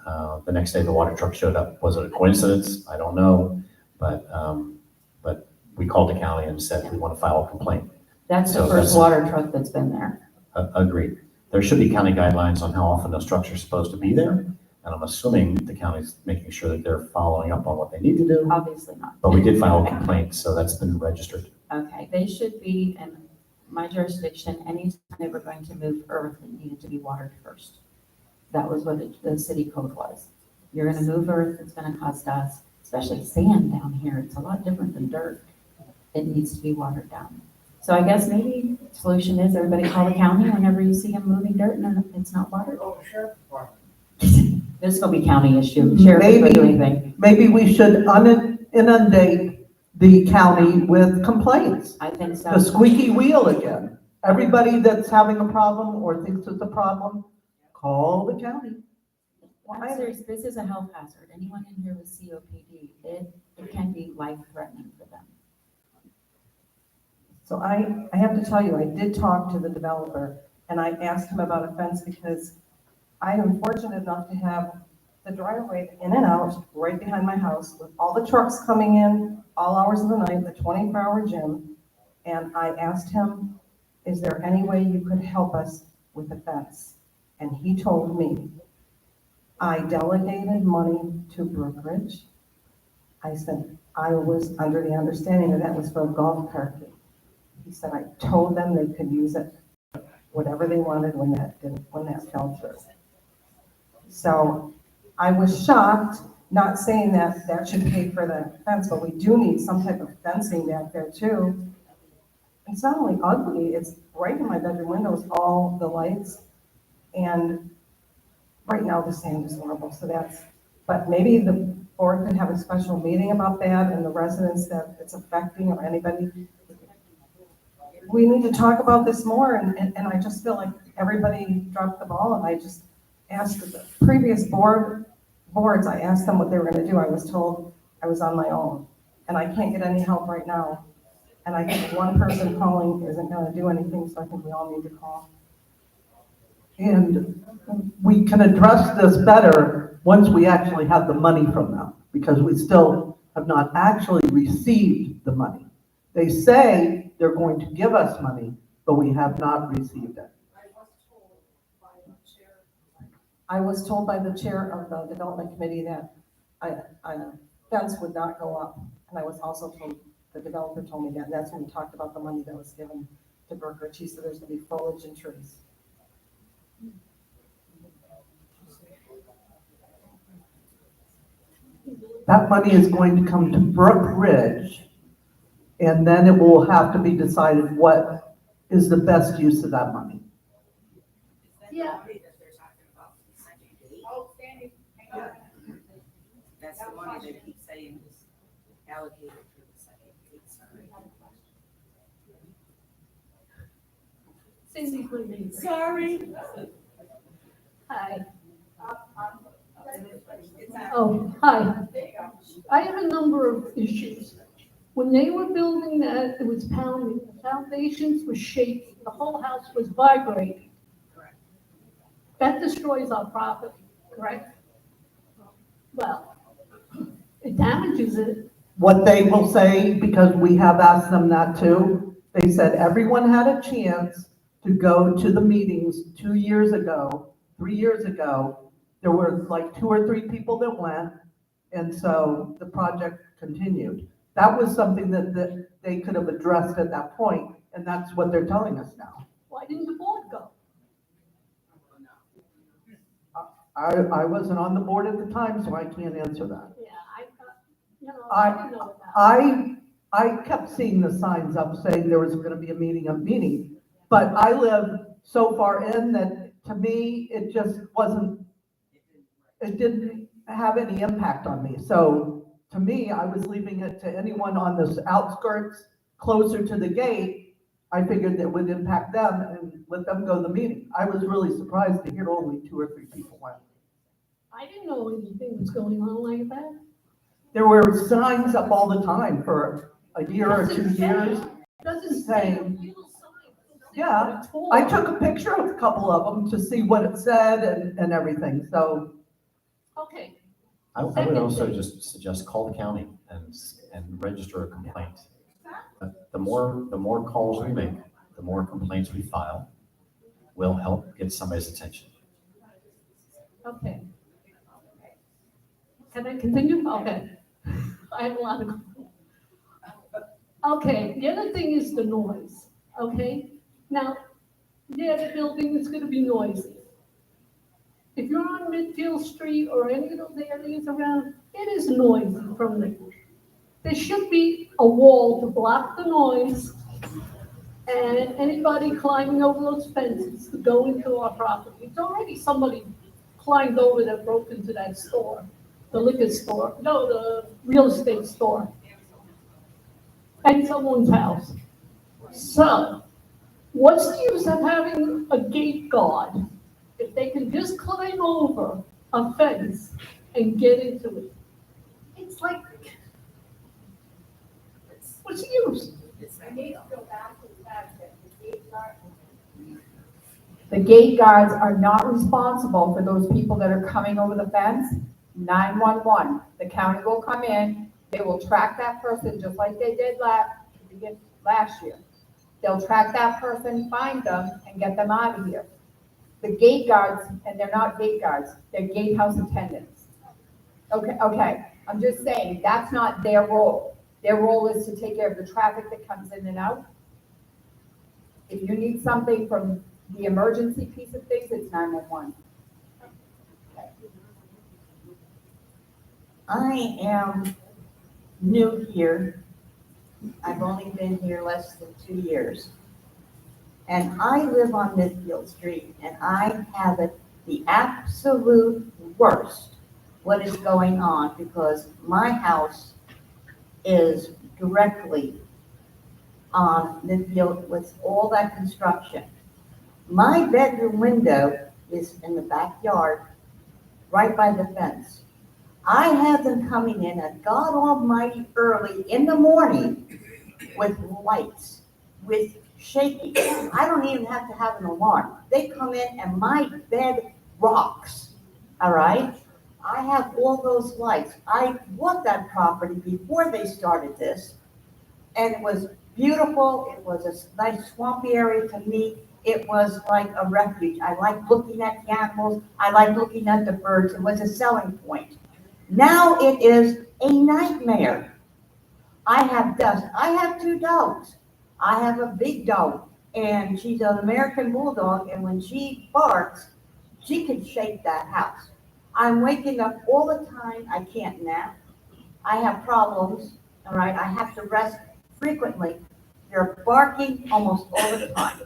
the next day the water truck showed up. Was it a coincidence? I don't know. But we called the county and said, we want to file a complaint. That's the first water truck that's been there. Agreed. There should be county guidelines on how often those trucks are supposed to be there. And I'm assuming the county's making sure that they're following up on what they need to do. Obviously not. But we did file a complaint, so that's been registered. Okay, they should be in my jurisdiction. Anytime they were going to move earth, it needed to be watered first. That was what the city code was. You're gonna move earth, it's gonna cause dust, especially sand down here. It's a lot different than dirt. It needs to be watered down. So I guess maybe the solution is everybody call the county whenever you see them moving dirt and it's not watered. Oh, sure. This is gonna be county issue. Sheriff doesn't do anything. Maybe we should inundate the county with complaints. I think so. The squeaky wheel again. Everybody that's having a problem or thinks it's a problem, call the county. I'm serious, this is a health hazard. Anyone in here with COPD, it can be life-threatening for them. So I have to tell you, I did talk to the developer, and I asked him about a fence because I am fortunate enough to have the driveway in and out right behind my house with all the trucks coming in all hours of the night, the 24-hour gym. And I asked him, is there any way you could help us with the fence? And he told me, I delegated money to Brookridge. I said, I was under the understanding that was for a golf cart. He said, I told them they could use it, whatever they wanted when that fell through. So I was shocked, not saying that that should pay for the fence, but we do need some type of fencing back there too. It's not only ugly, it's right in my bedroom windows, all the lights. And right now the sand is horrible, so But maybe the board could have a special meeting about that and the residents that it's affecting or anybody. We need to talk about this more, and I just feel like everybody dropped the ball, and I just asked the previous boards, I asked them what they were gonna do. I was told I was on my own, and I can't get any help right now. And I think one person calling isn't gonna do anything, so I think we all need to call. And we can address this better once we actually have the money from them, because we still have not actually received the money. They say they're going to give us money, but we have not received it. I was told by the chair of the development committee that a fence would not go up. And I was also told, the developer told me that, and that's when we talked about the money that was given to Brookridge. He said there's gonna be foliage and trees. That money is going to come to Brookridge, and then it will have to be decided what is the best use of that money. Yeah. That's the money they keep saying is allocated for the second phase. Cindy, please. Sorry. Hi. Oh, hi. I have a number of issues. When they were building that, it was pounding, the foundations were shaking, the whole house was vibrating. Correct. That destroys our property, correct? Well, it damages it. What they will say, because we have asked them that too, they said everyone had a chance to go to the meetings 2 years ago, 3 years ago. There were like 2 or 3 people that went, and so the project continued. That was something that they could have addressed at that point, and that's what they're telling us now. Why didn't the board go? I wasn't on the board at the time, so I can't answer that. Yeah, I didn't know about that. I kept seeing the signs up saying there was gonna be a meeting, but I live so far in that, to me, it just wasn't, it didn't have any impact on me. So to me, I was leaving it to anyone on the outskirts, closer to the gate. I figured that would impact them and let them go to the meeting. I was really surprised to hear only 2 or 3 people went. I didn't know anything was going on like that. There were signs up all the time for a year or 2 years. Doesn't say a Saying, real sign. yeah, I took a picture of a couple of them to see what it said and everything, so. Okay. I would also just suggest call the county and register a complaint. The more calls we make, the more complaints we file, will help get somebody's attention. Okay. Can I continue? Okay. I have a lot of. Okay, the other thing is the noise, okay? Now, yeah, the building is gonna be noisy. If you're on Midfield Street or any of those areas around, it is noisy from there. There should be a wall to block the noise and anybody climbing over those fences to go into our property. It's already somebody climbed over that broke into that store, the liquor store, no, the real estate store, and someone's house. So, what's the use of having a gate guard if they can just climb over a fence and get into it? It's like, what's the use? The gate guards are not responsible for those people that are coming over the fence. 911, the county will come in, they will track that person just like they did last year. They'll track that person, find them, and get them out of here. The gate guards, and they're not gate guards, they're gatehouse attendants. Okay, I'm just saying, that's not their role. Their role is to take care of the traffic that comes in and out. If you need something from the emergency piece of things, it's 911. I am new here. I've only been here less than 2 years. And I live on Midfield Street, and I have it the absolute worst what is going on, because my house is directly on the field with all that construction. My bedroom window is in the backyard, right by the fence. I have them coming in at God Almighty early in the morning with lights, with shaking. I don't even have to have an alarm. They come in and my bed rocks, all right? I have all those lights. I bought that property before they started this, and it was beautiful. It was a nice swampy area to me. It was like a refuge. I like looking at the animals. I like looking at the birds. It was a selling point. Now it is a nightmare. I have dust. I have 2 dogs. I have a big dog, and she's an American Bulldog, and when she barks, she can shake that house. I'm waking up all the time. I can't nap. I have problems, all right? I have to rest frequently. They're barking almost all the time.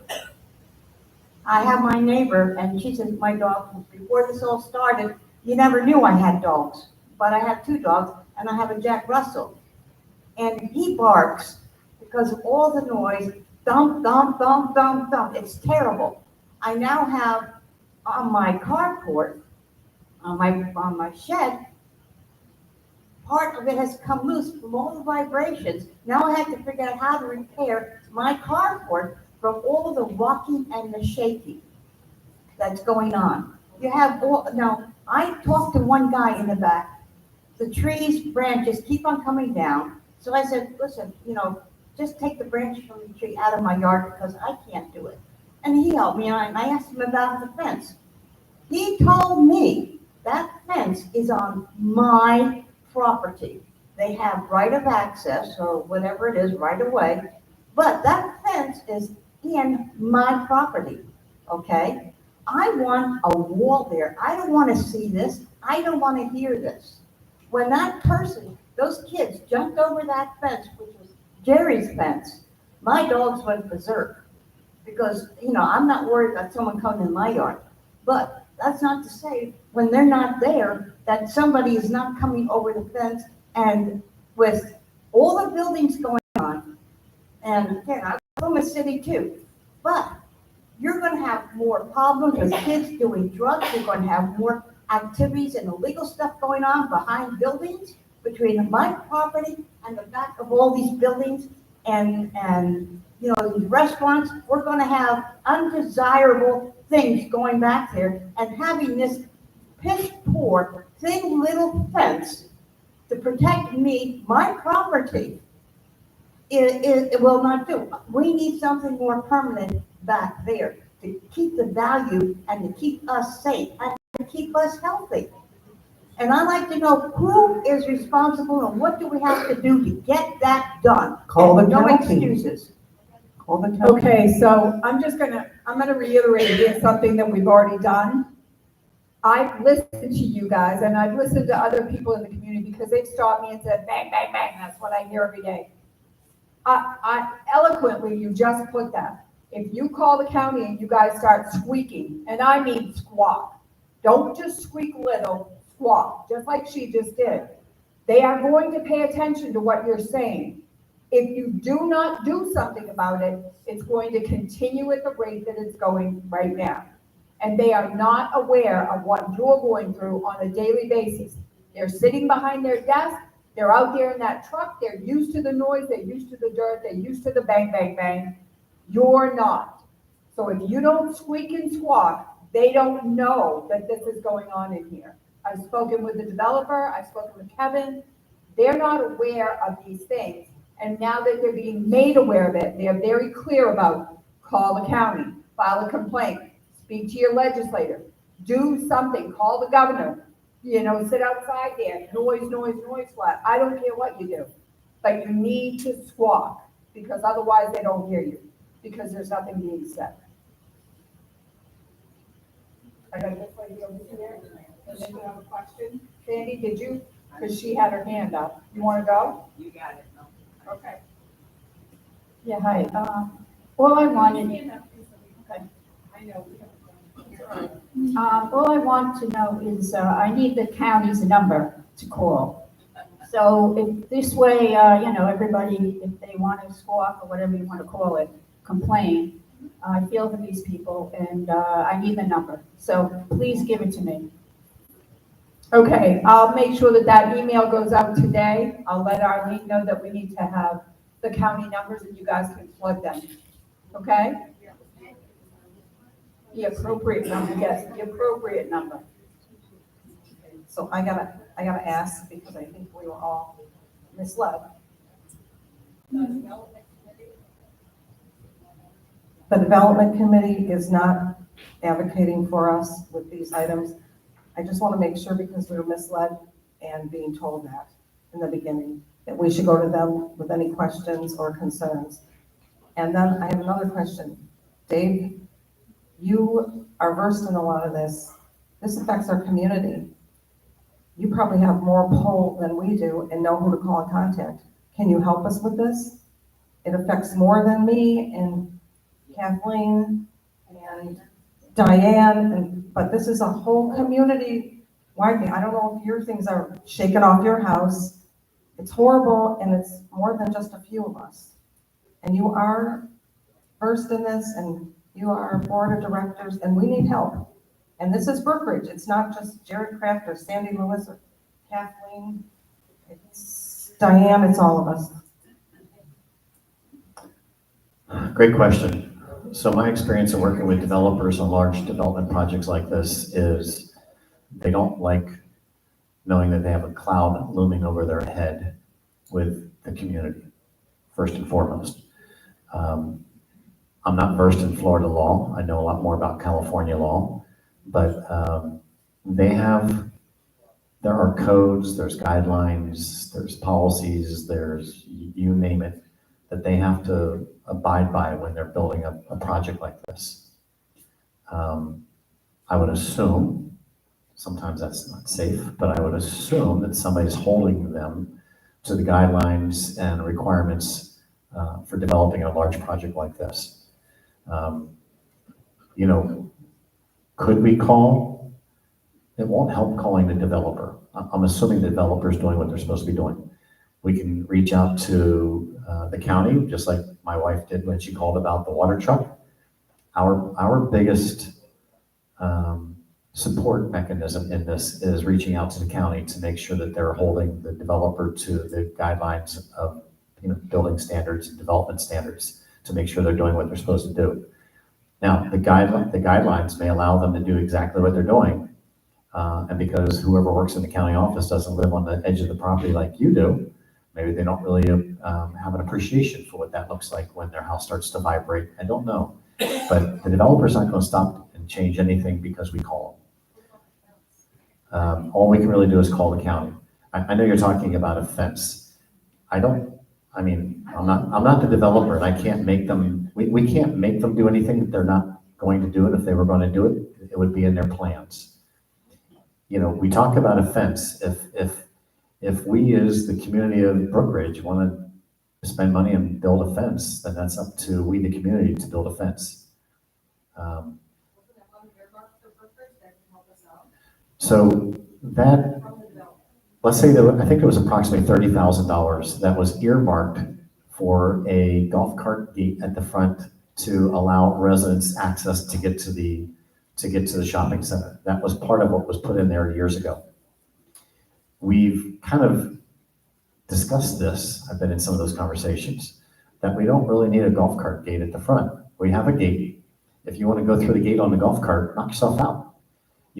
I have my neighbor, and she says, my dog, before this all started, you never knew I had dogs, but I have 2 dogs, and I have a Jack Russell. And he barks because of all the noise, thump, thump, thump, thump, thump. It's terrible. I now have on my carport, on my shed, part of it has come loose from all the vibrations. Now I have to figure out how to repair my carport from all the rocking and the shaking that's going on. You have all, now I talked to one guy in the back. The trees, branches keep on coming down. So I said, listen, just take the branch from the tree out of my yard because I can't do it. And he helped me, and I asked him about the fence. He told me that fence is on my property. They have right of access, or whatever it is, right away, but that fence is in my property, okay? I want a wall there. I don't want to see this. I don't want to hear this. When that person, those kids jumped over that fence, which was Jerry's fence, my dogs went berserk. Because, I'm not worried about someone coming in my yard. But that's not to say, when they're not there, that somebody is not coming over the fence. And with all the buildings going on, and again, I'm from a city too, but you're going to have more problems with kids doing drugs. You're going to have more activities and illegal stuff going on behind buildings, between my property and the back of all these buildings and these restaurants. We're going to have undesirable things going back there, and having this piss poor, thin little fence to protect me, my property, it will not do. We need something more permanent back there to keep the value and to keep us safe and to keep us healthy. And I'd like to know who is responsible and what do we have to do to get that done? Call the No county. excuses. Call the county. Okay, so I'm gonna reiterate again something that we've already done. I've listened to you guys, and I've listened to other people in the community because they've stopped me and said, bang, bang, bang, that's what I hear every day. I eloquently, you just put that. If you call the county and you guys start squeaking, and I mean squawk, don't just squeak little, squawk, just like she just did. They are going to pay attention to what you're saying. If you do not do something about it, it's going to continue at the rate that it's going right now. And they are not aware of what you're going through on a daily basis. They're sitting behind their desk, they're out there in that truck, they're used to the noise, they're used to the dirt, they're used to the bang, bang, bang. You're not. So if you don't squeak and squawk, they don't know that this is going on in here. I've spoken with the developer, I've spoken with Kevin. They're not aware of these things. And now that they're being made aware of it, they're very clear about call the county, file a complaint, speak to your legislator, do something, call the governor, sit outside there, noise flat. I don't care what you do, but you need to squawk because otherwise they don't hear you because there's nothing being said. I got this lady over here. Does she have a question? Sandy, did you? Because she had her hand up. You want to go? You got it. Okay. Yeah, hi. All I wanted. Okay. I know. All I want to know is, I need the county's number to call. So if this way, everybody, if they want to scoff or whatever you want to call it, complain, I feel for these people and I need the number. So please give it to me. Okay, I'll make sure that that email goes out today. I'll let Arlene know that we need to have the county numbers and you guys can plug them. Okay? The appropriate number, yes, the appropriate number. So I gotta ask, because I think we were all misled. The development committee is not advocating for us with these items. I just want to make sure, because we were misled and being told that in the beginning, that we should go to them with any questions or concerns. And then I have another question. Dave, you are versed in a lot of this. This affects our community. You probably have more pull than we do and know who to call and contact. Can you help us with this? It affects more than me and Kathleen and Diane, but this is a whole community wide thing. I don't know if your things are shaken off your house. It's horrible, and it's more than just a few of us. And you are versed in this, and you are board of directors, and we need help. And this is Brookridge. It's not just Jared Kraft or Sandy Lewis or Kathleen. It's Diane, it's all of us. Great question. So my experience in working with developers on large development projects like this is they don't like knowing that they have a cloud looming over their head with the community, first and foremost. I'm not versed in Florida law. I know a lot more about California law, but there are codes, there's guidelines, there's policies, there's you name it, that they have to abide by when they're building a project like this. I would assume, sometimes that's not safe, but I would assume that somebody's holding them to the guidelines and requirements for developing a large project like this. Could we call? It won't help calling the developer. I'm assuming the developer's doing what they're supposed to be doing. We can reach out to the county, just like my wife did when she called about the water truck. Our biggest support mechanism in this is reaching out to the county to make sure that they're holding the developer to the guidelines of building standards and development standards to make sure they're doing what they're supposed to do. Now, the guidelines may allow them to do exactly what they're doing, and because whoever works in the county office doesn't live on the edge of the property like you do, maybe they don't really have an appreciation for what that looks like when their house starts to vibrate. I don't know. But the developer's not going to stop and change anything because we call them. All we can really do is call the county. I know you're talking about a fence. I'm not the developer, and I can't make them, we can't make them do anything that they're not going to do it. If they were going to do it, it would be in their plans. We talk about a fence. If we as the community of Brookridge want to spend money and build a fence, then that's up to we, the community, to build a fence. So that, let's say that I think it was approximately $30,000 that was earmarked for a golf cart gate at the front to allow residents access to get to the shopping center. That was part of what was put in there years ago. We've kind of discussed this, I've been in some of those conversations, that we don't really need a golf cart gate at the front. We have a gate. If you want to go through the gate on the golf cart, knock yourself out.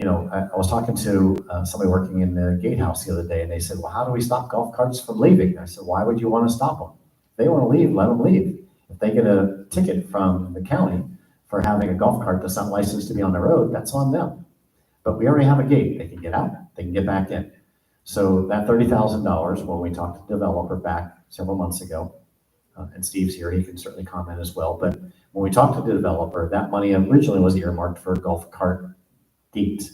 I was talking to somebody working in the gatehouse the other day, and they said, well, how do we stop golf carts from leaving? I said, why would you want to stop them? If they want to leave, let them leave. If they get a ticket from the county for having a golf cart that's not licensed to be on the road, that's on them. But we already have a gate. They can get out, they can get back in. So that $30,000, when we talked to the developer back several months ago, and Steve's here, he can certainly comment as well, but when we talked to the developer, that money originally was earmarked for a golf cart gate.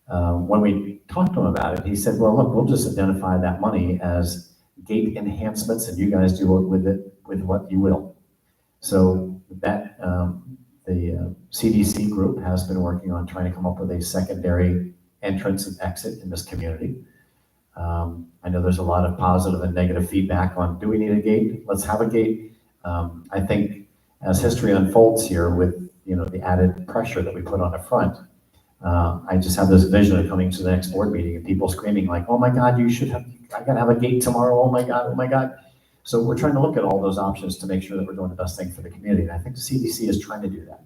When we talked to him about it, he said, well, look, we'll just identify that money as gate enhancements, and you guys do with it with what you will. So that The CDC group has been working on trying to come up with a secondary entrance and exit in this community. I know there's a lot of positive and negative feedback on, do we need a gate? Let's have a gate. I think as history unfolds here with, the added pressure that we put on the front, I just have this vision of coming to the next board meeting and people screaming like, oh my God, I gotta have a gate tomorrow. Oh my God, oh my God. So we're trying to look at all those options to make sure that we're doing the best thing for the community. And I think the CDC is trying to do that.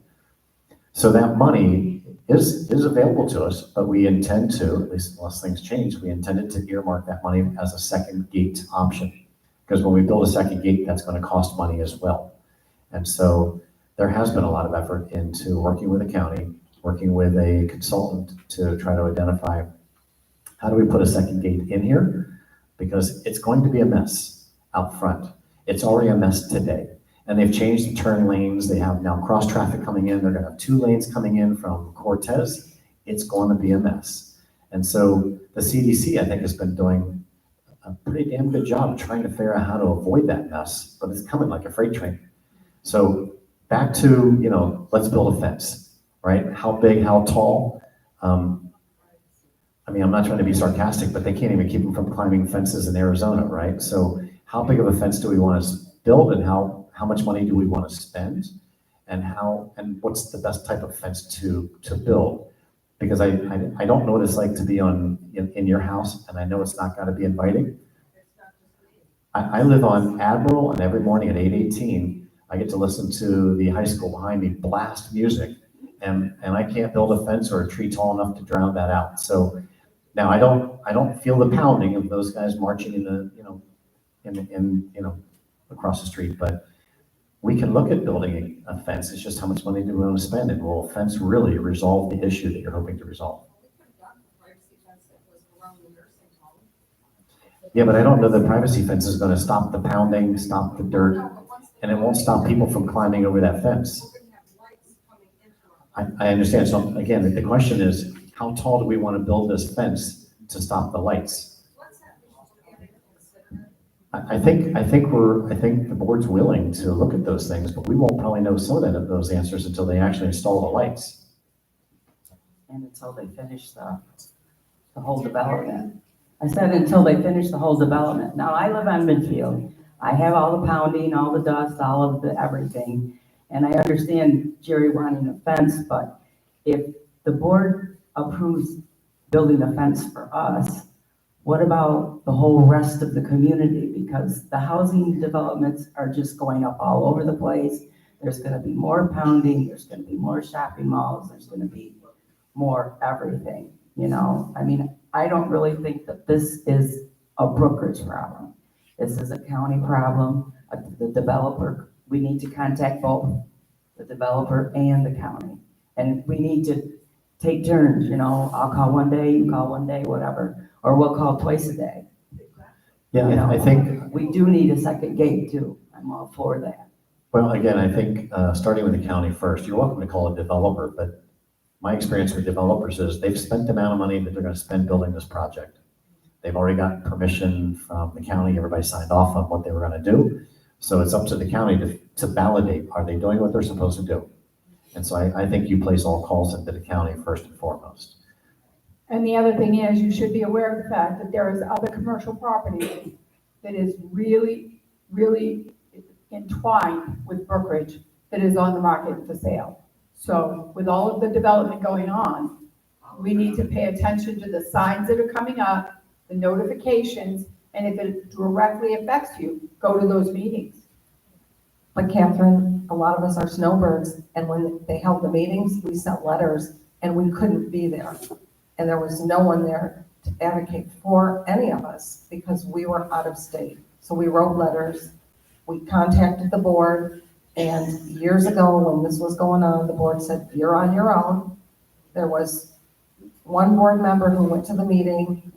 So that money is available to us, but we intend to, at least unless things change, we intended to earmark that money as a second gate option. Because when we build a second gate, that's going to cost money as well. And so there has been a lot of effort into working with the county, working with a consultant to try to identify how do we put a second gate in here? Because it's going to be a mess out front. It's already a mess today. And they've changed the turn lanes. They have now cross traffic coming in. They're going to have 2 lanes coming in from Cortez. It's going to be a mess. And so the CDC, I think, has been doing a pretty damn good job trying to figure out how to avoid that mess, but it's coming like a freight train. So back to, let's build a fence, right? How big, how tall? I'm not trying to be sarcastic, but they can't even keep them from climbing fences in Arizona, right? So how big of a fence do we want to build, and how much money do we want to spend, and what's the best type of fence to build? Because I don't know what it's like to be in your house, and I know it's not got to be inviting. I live on Admiral, and every morning at 8:18, I get to listen to the high school behind me blast music, and I can't build a fence or a tree tall enough to drown that out. So now I don't feel the pounding of those guys marching across the street, but we can look at building a fence. It's just how much money do we want to spend, and will a fence really resolve the issue that you're hoping to resolve? Yeah, but I don't know the privacy fence is going to stop the pounding, stop the dirt, and it won't stop people from climbing over that fence. I understand. So again, the question is, how tall do we want to build this fence to stop the lights? I think the board's willing to look at those things, but we won't probably know some of those answers until they actually install the lights. And until they finish the whole development. I said until they finish the whole development. Now, I live on Midfield. I have all the pounding, all the dust, all of the everything. And I understand Jerry wanting a fence, but if the board approves building a fence for us, what about the whole rest of the community? Because the housing developments are just going up all over the place. There's going to be more pounding. There's going to be more shopping malls. There's going to be more everything, I don't really think that this is a Brookridge problem. This is a county problem. The developer, we need to contact both the developer and the county. And we need to take turns, I'll call one day, you call one day, whatever. Or we'll call twice a day. Yeah, I think we do need a second gate too. I'm all for that. Well, again, I think starting with the county first, you're welcome to call a developer, but my experience with developers is they've spent the amount of money that they're going to spend building this project. They've already gotten permission from the county. Everybody signed off on what they were going to do. So it's up to the county to validate, are they doing what they're supposed to do? And so I think you place all calls into the county first and foremost. And the other thing is, you should be aware of the fact that there is other commercial property that is really, really entwined with Brookridge that is on the market for sale. So with all of the development going on, we need to pay attention to the signs that are coming up, the notifications, and if it directly affects you, go to those meetings. But Catherine, a lot of us are snowbirds, and when they held the meetings, we sent letters and we couldn't be there. And there was no one there to advocate for any of us because we were out of state. So we wrote letters, we contacted the board, and years ago when this was going on, the board said, you're on your own. There was one board member who went to the meeting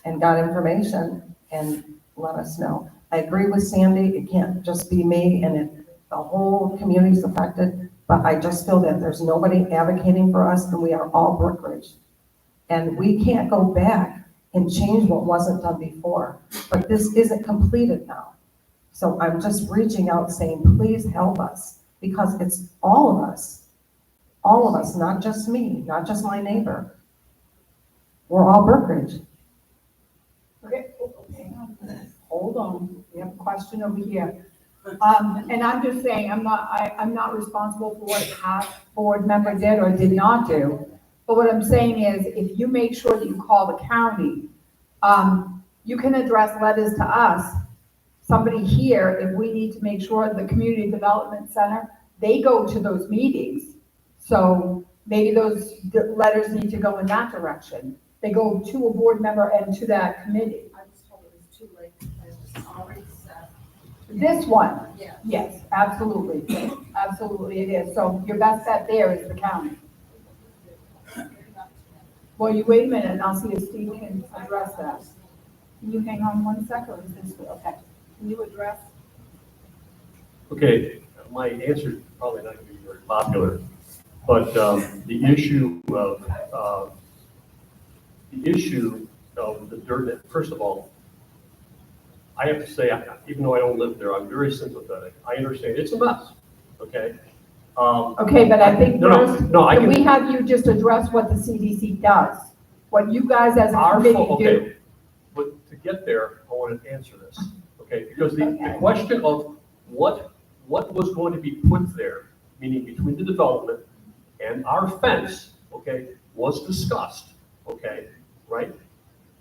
and got information and let us know. I agree with Sandy, it can't just be me and the whole community's affected, but I just feel that there's nobody advocating for us and we are all Brookridge. And we can't go back and change what wasn't done before, but this isn't completed now. So I'm just reaching out saying, please help us because it's all of us. All of us, not just me, not just my neighbor. We're all Brookridge. Okay, hang on. Hold on, we have a question over here. And I'm just saying, I'm not responsible for what a past board member did or did not do. But what I'm saying is, if you make sure that you call the county, you can address letters to us. Somebody here, if we need to make sure the Community Development Center, they go to those meetings. So maybe those letters need to go in that direction. They go to a board member and to that committee. I was told it was too late, because it was already set. This one? Yeah. Yes, absolutely. Absolutely it is. So your best bet there is the county. Well, you wait a minute and I'll see if Steve can address that. Can you hang on 1 second? Or is this, okay. Can you address? Okay, my answer is probably not going to be very popular, but the issue of the dirt, first of all, I have to say, even though I don't live there, I'm very sympathetic. I understand it's a mess, okay? Okay, but I think first, I can can. we have you just address what the CDC does? What you guys as a committee do? Okay, but to get there, I want to answer this, okay? Because the question of what was going to be put there, meaning between the development and our fence, okay, was discussed, okay, right?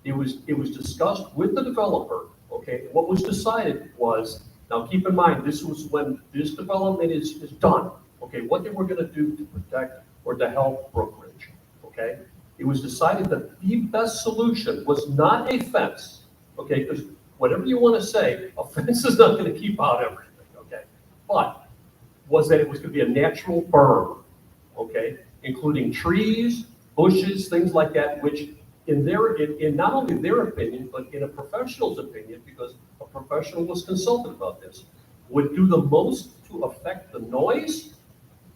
It was discussed with the developer, okay? What was decided was, now keep in mind, this was when this development is done, okay? What they were going to do to protect or to help Brookridge, okay? It was decided that the best solution was not a fence, okay? Because whatever you want to say, a fence is not going to keep out everything, okay? But was that it was going to be a natural berm, okay? Including trees, bushes, things like that, which in not only their opinion, but in a professional's opinion, because a professional was consulted about this, would do the most to affect the noise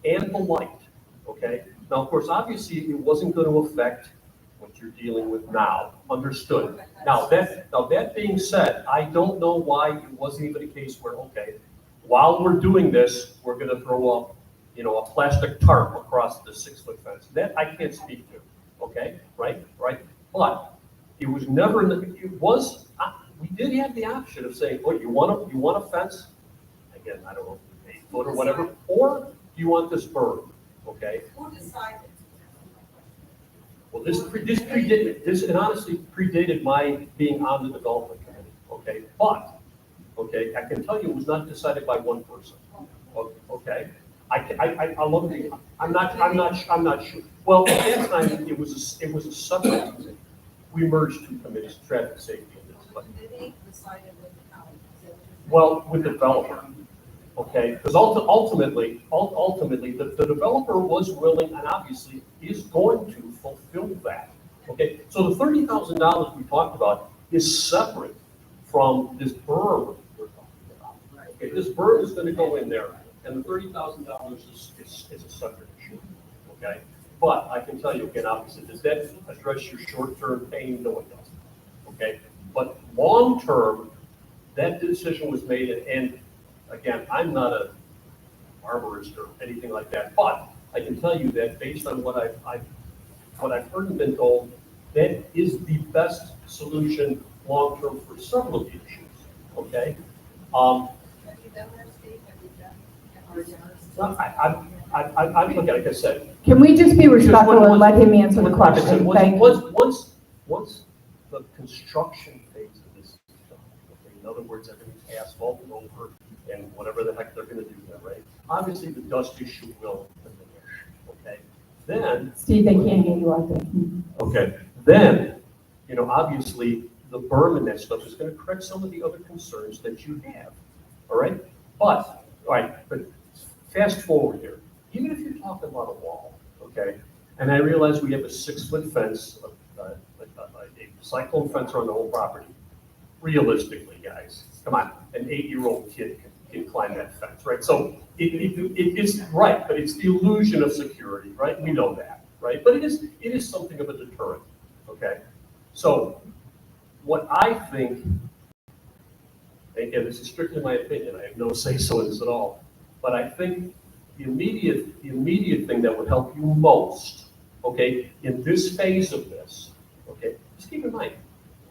and the light, okay? Now, of course, obviously, it wasn't going to affect what you're dealing with now, understood. Now, that being said, I don't know why it wasn't even a case where, okay, while we're doing this, we're going to throw up, a plastic tarp across the 6-foot fence. That I can't speak to, okay, right? But it was never, we did have the option of saying, oh, you want a fence? Again, I don't know, 8 foot or whatever, or do you want this berm, okay? Who decided? Well, this predated, and honestly predated my being on the development committee, okay? But, okay, I can tell you it was not decided by one person, okay? I love the, I'm not sure. Well, at that time, it was a separate, we merged 2 committees, traffic safety and this, but. They decided with the county. Well, with the developer, okay? Because ultimately, the developer was willing and obviously is going to fulfill that, okay? So the $30,000 we talked about is separate from this berm we're talking about. Okay, this berm is going to go in there, and the $30,000 is a separate issue, okay? But I can tell you again, obviously, does that address your short-term pain? No, it doesn't, okay? But long-term, that decision was made, and again, I'm not a arborist or anything like that, but I can tell you that based on what I've heard and been told, that is the best solution long-term for several of the issues, okay? Have you done that, Steve? Have you done? I'm looking, like I said. Can we just be respectful and let him answer the question? Thank you. Once the construction phase of this is done, okay, in other words, everything's asphalted over and whatever the heck they're gonna do there, right? Obviously, the dust issue will diminish, okay? Then. Steve, they can't hear you out there. Okay, then, obviously, the berm and that stuff is gonna correct some of the other concerns that you have, all right? But fast forward here, even if you're talking about a wall, okay? And I realize we have a 6-foot fence, a cyclone fence around the whole property. Realistically, guys, come on, an 8-year-old kid can climb that fence, right? So it's right, but it's the illusion of security, right? We know that, right? But it is something of a deterrent, okay? So what I think, again, this is strictly my opinion, I have no say-so in this at all, but I think the immediate thing that would help you most, okay, in this phase of this, okay, just keep in mind,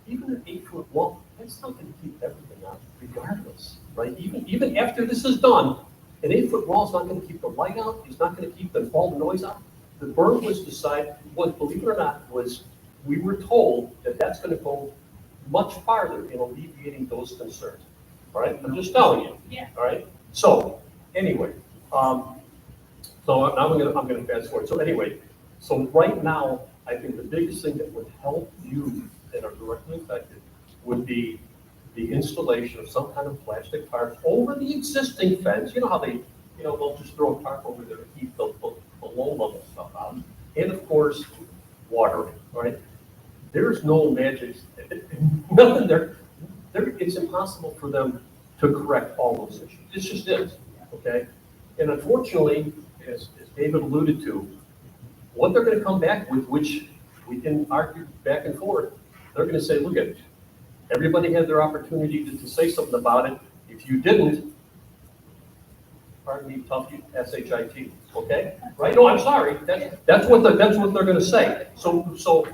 even an 8-foot wall, that's not gonna keep everything out regardless, right? Even after this is done, an 8-foot wall is not gonna keep the light out, it's not gonna keep all the noise out. The burn was decided, believe it or not, we were told that that's gonna go much farther in alleviating those concerns. All right, I'm just telling you. Yeah. All right, so anyway, so now I'm gonna fast forward. So anyway, so right now, I think the biggest thing that would help you that are directly affected would be the installation of some kind of plastic tarp over the existing fence. You know how they'll just throw a tarp over there to keep the low level stuff out. And of course, watering, right? There's no magic, nothing there. It's impossible for them to correct all those issues. It just is, okay? And unfortunately, as David alluded to, what they're gonna come back with, which we can argue back and forth, they're gonna say, look at, everybody had their opportunity to say something about it. If you didn't, pardon me, tough SHIT, okay? Right? No, I'm sorry. That's what they're gonna say. So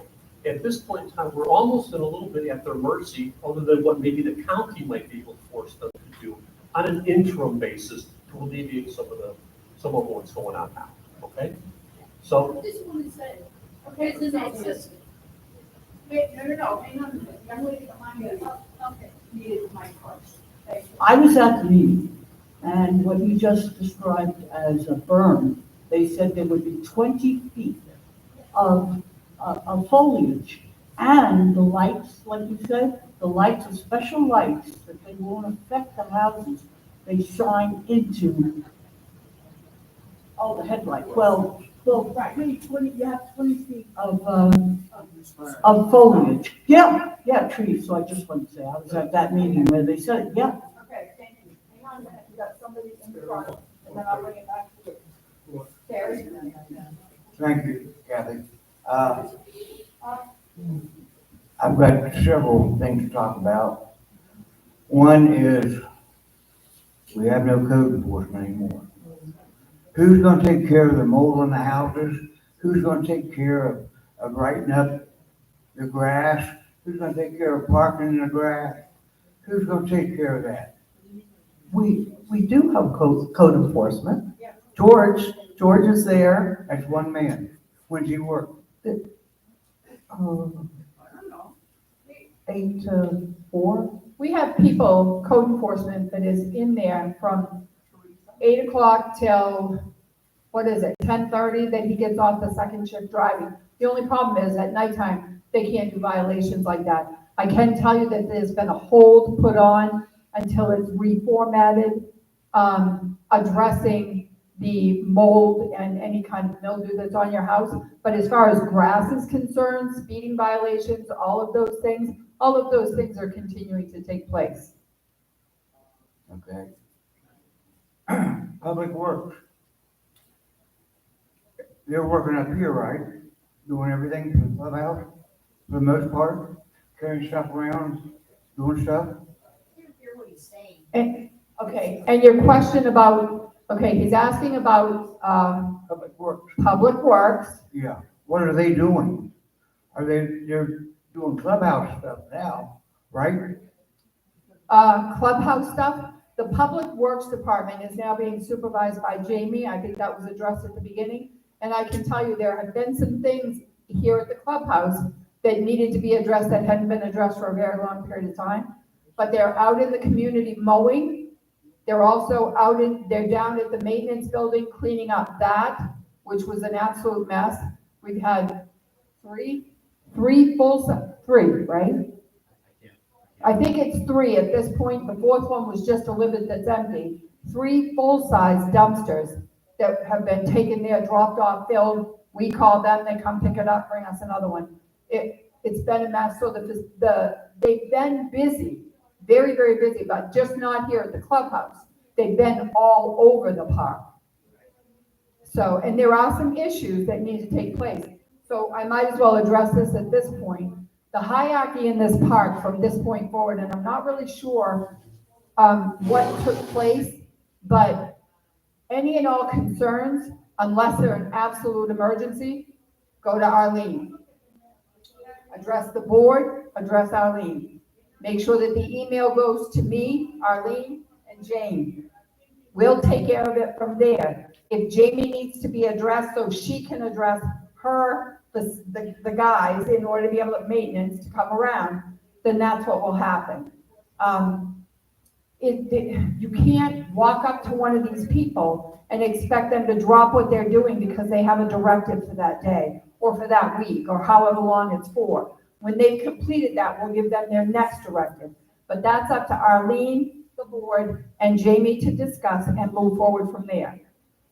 at this point in time, we're almost in a little bit at their mercy, other than what maybe the county might be able to force them to do on an interim basis to alleviate some of what's going on now. Okay? So This one is said, okay, this is. Wait, no, hang on a minute, young lady behind me, okay, needed my first. Thank you. I was at the meeting, and what you just described as a burn, they said there would be 20 feet of foliage, and the lights, like you said, the lights are special lights that they won't affect the houses. They shine into, the headlight. Well, Right, 20, you have 20 feet. of foliage. Yeah, trees. So I just wanted to say, I was at that meeting where they said, yeah. Okay, thank you. Hang on a minute, you got somebody in the front, and then I'll bring it back to you. Terry? Thank you, Kathy. I've got several things to talk about. One is we have no code enforcement anymore. Who's going to take care of the mold in the houses? Who's going to take care of writing up the grass? Who's going to take care of parking in the grass? Who's going to take care of that? We do have code enforcement. George is there. That's one man. When's he work? 8 to 4. We have people, code enforcement, that is in there from 8 o'clock till, 10:30, that he gets off the second shift driving. The only problem is at nighttime, they can't do violations like that. I can tell you that there's been a hold put on until it's reformatted, addressing the mold and any kind of mildew that's on your house. But as far as grass is concerned, speeding violations, all of those things are continuing to take place. Okay. Public Works. They're working up here, right? Doing everything for the clubhouse, for the most part, carrying stuff around, doing stuff. I can't hear what he's saying. And your question about, he's asking about, Public Works. Public Works. Yeah. What are they doing? They're doing clubhouse stuff now, right? Clubhouse stuff. The Public Works Department is now being supervised by Jamie. I think that was addressed at the beginning. And I can tell you there have been some things here at the clubhouse that needed to be addressed that hadn't been addressed for a very long period of time. But they're out in the community mowing. They're also they're down at the maintenance building cleaning up that, which was an absolute mess. We've had three, right? I think it's 3 at this point. The 4th one was just delivered that's empty. 3 full-size dumpsters that have been taken there, dropped off, filled. We call them, they come pick it up, bring us another one. It's been a mess. So they've been busy, very, very busy, but just not here at the clubhouse. They've been all over the park. So, and there are some issues that need to take place. So I might as well address this at this point. The hierarchy in this park from this point forward, and I'm not really sure what took place, but Any and all concerns, unless they're an absolute emergency, go to Arlene. Address the board, address Arlene. Make sure that the email goes to me, Arlene, and Jane. We'll take care of it from there. If Jamie needs to be addressed so she can address the guys in order to be able to maintenance to come around, then that's what will happen. You can't walk up to one of these people and expect them to drop what they're doing because they have a directive for that day or for that week or however long it's for. When they've completed that, we'll give them their next directive. But that's up to Arlene, the board, and Jamie to discuss and move forward from there.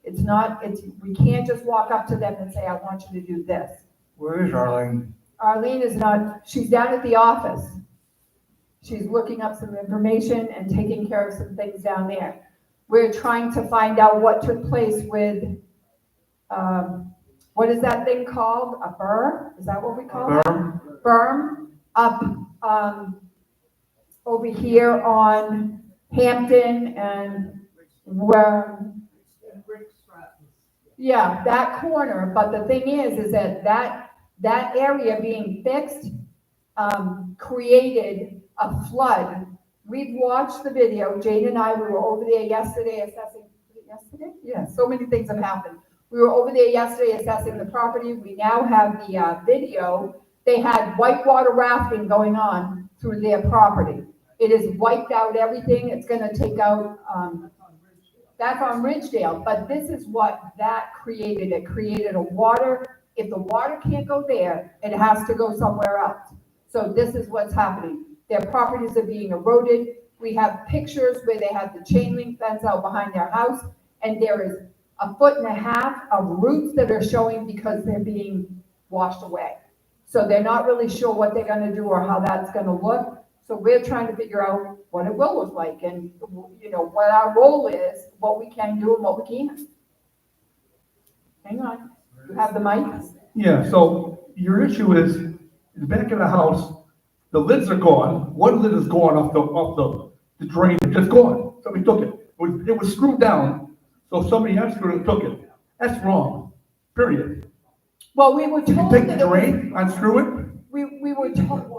We can't just walk up to them and say, I want you to do this. Where is Arlene? Arlene is not, she's down at the office. She's looking up some information and taking care of some things down there. We're trying to find out what took place with, what is that thing called? A burr? Is that what we call it? Berm up over here on Hampton and where, yeah, that corner. But the thing is that area being fixed created a flood. We've watched the video. Jane and I, we were over there yesterday assessing, yesterday? Yeah, so many things have happened. We were over there yesterday assessing the property. We now have the video. They had whitewater rafting going on through their property. It has wiped out everything. It's going to take out, that's on Ridgedale. But this is what that created. It created a water. If the water can't go there, it has to go somewhere else. So this is what's happening. Their properties are being eroded. We have pictures where they have the chain link fence out behind their house, and there is 1.5 feet of roots that are showing because they're being washed away. So they're not really sure what they're going to do or how that's going to look. So we're trying to figure out what it will look like and, you know, what our role is, what we can do and what we can't. Hang on. You have the mic? Yeah, so your issue is in the back of the house, the lids are gone. One lid is gone off the drain. It's just gone. Somebody took it. It was screwed down, so somebody unscrewed it and took it. That's wrong, period. Well, we were told you take that the drain, unscrew it. We were told.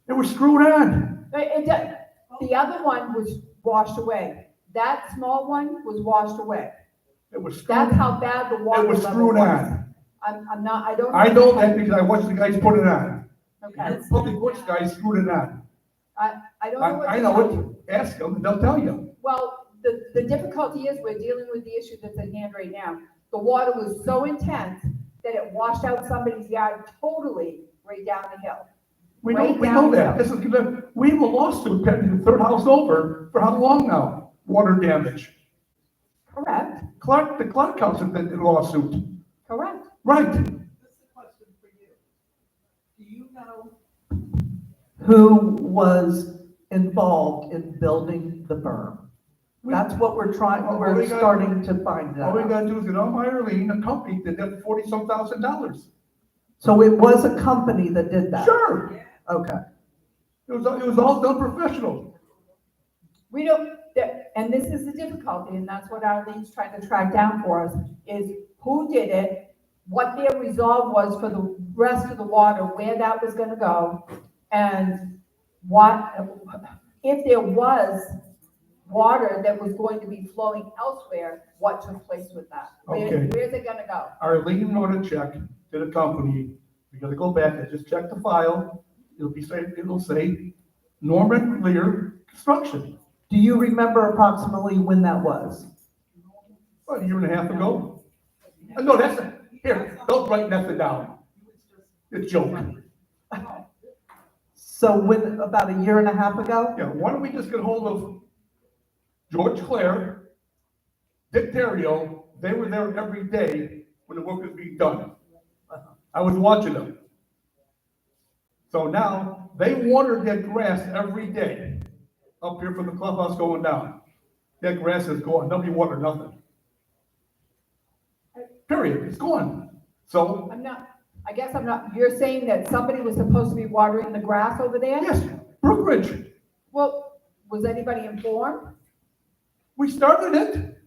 It was screwed on. The other one was washed away. That small one was washed away. It was screwed. That's how bad the water It was level screwed on. I'm not, I don't. I know that because I watched the guys put it on. Okay. The public works guys screwed it on. I don't know what. I know it. Ask them, and they'll tell you. Well, the difficulty is we're dealing with the issue that's at hand right now. The water was so intense that it washed out somebody's yard totally right down the hill. We know that. This is we have a lawsuit pending the third house over for how long now? Water damage. Correct. The Clark House did the lawsuit. Correct. Right. This is a question for you. Do you know who was involved in building the berm? That's what we're starting to find out. All we gotta do is get on Irene, a company that did $40-some thousand. So it was a company that did that? Sure. Okay. It was all done professional. We don't, and this is the difficulty, and that's what Arlene's trying to track down for us, is who did it, what their resolve was for the rest of the water, where that was gonna go, and what, if there was water that was going to be flowing elsewhere, what took place with that? Okay. Where's it gonna go? Arlene wrote a check to the company. You gotta go back and just check the file. It'll say Norman Lear Construction. Do you remember approximately when that was? About a year and a half ago. No, here, don't write nothing down. It's a joke. So when, about a year and a half ago? Yeah, why don't we just get hold of George Clare, Dick Terrio? They were there every day when the work was being done. I was watching them. So now they watered that grass every day up here from the clubhouse going down. That grass is gone. Nobody watered nothing. Period. It's gone. So You're saying that somebody was supposed to be watering the grass over there? yes, Brookridge. Well, was anybody informed? We started it.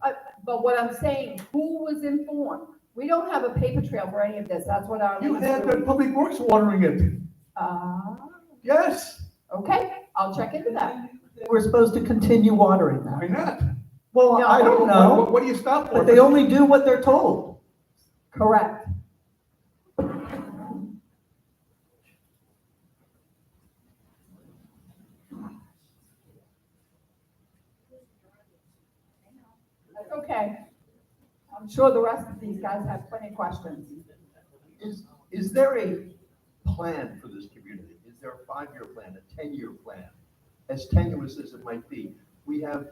But what I'm saying, who was informed? We don't have a paper trail for any of this, that's what I'm. You had the Public Works watering it. Yes. Okay, I'll check into that. We're supposed to continue watering Why that. not? Well, No. I don't know, What do you stop for? but they only do what they're told. Correct. That's okay. I'm sure the rest of these guys have plenty of questions. Is there a plan for this community? Is there a 5-year plan, a 10-year plan? As tenuous as it might be, we have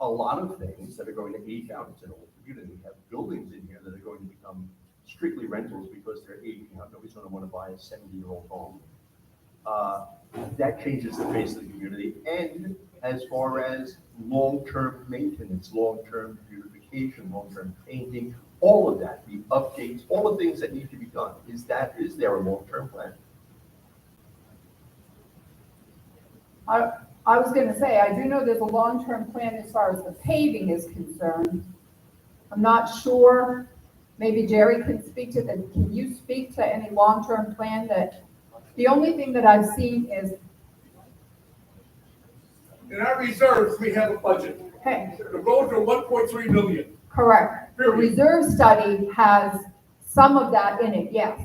a lot of things that are going to age out. It's an old community. We have buildings in here that are going to become strictly rentals because they're aging out. Nobody's going to want to buy a 70-year-old home. That changes the face of the community. And as far as long-term maintenance, long-term beautification, long-term painting, all of that, the updates, all the things that need to be done, is there a long-term plan? I was gonna say, I do know there's a long-term plan as far as the paving is concerned. I'm not sure, maybe Jerry can speak to that. Can you speak to any long-term plan that, the only thing that I've seen is. In our reserves, we have a budget. Okay. The roads are 1.3 million. Correct. The Period. reserve study has some of that in it, yes.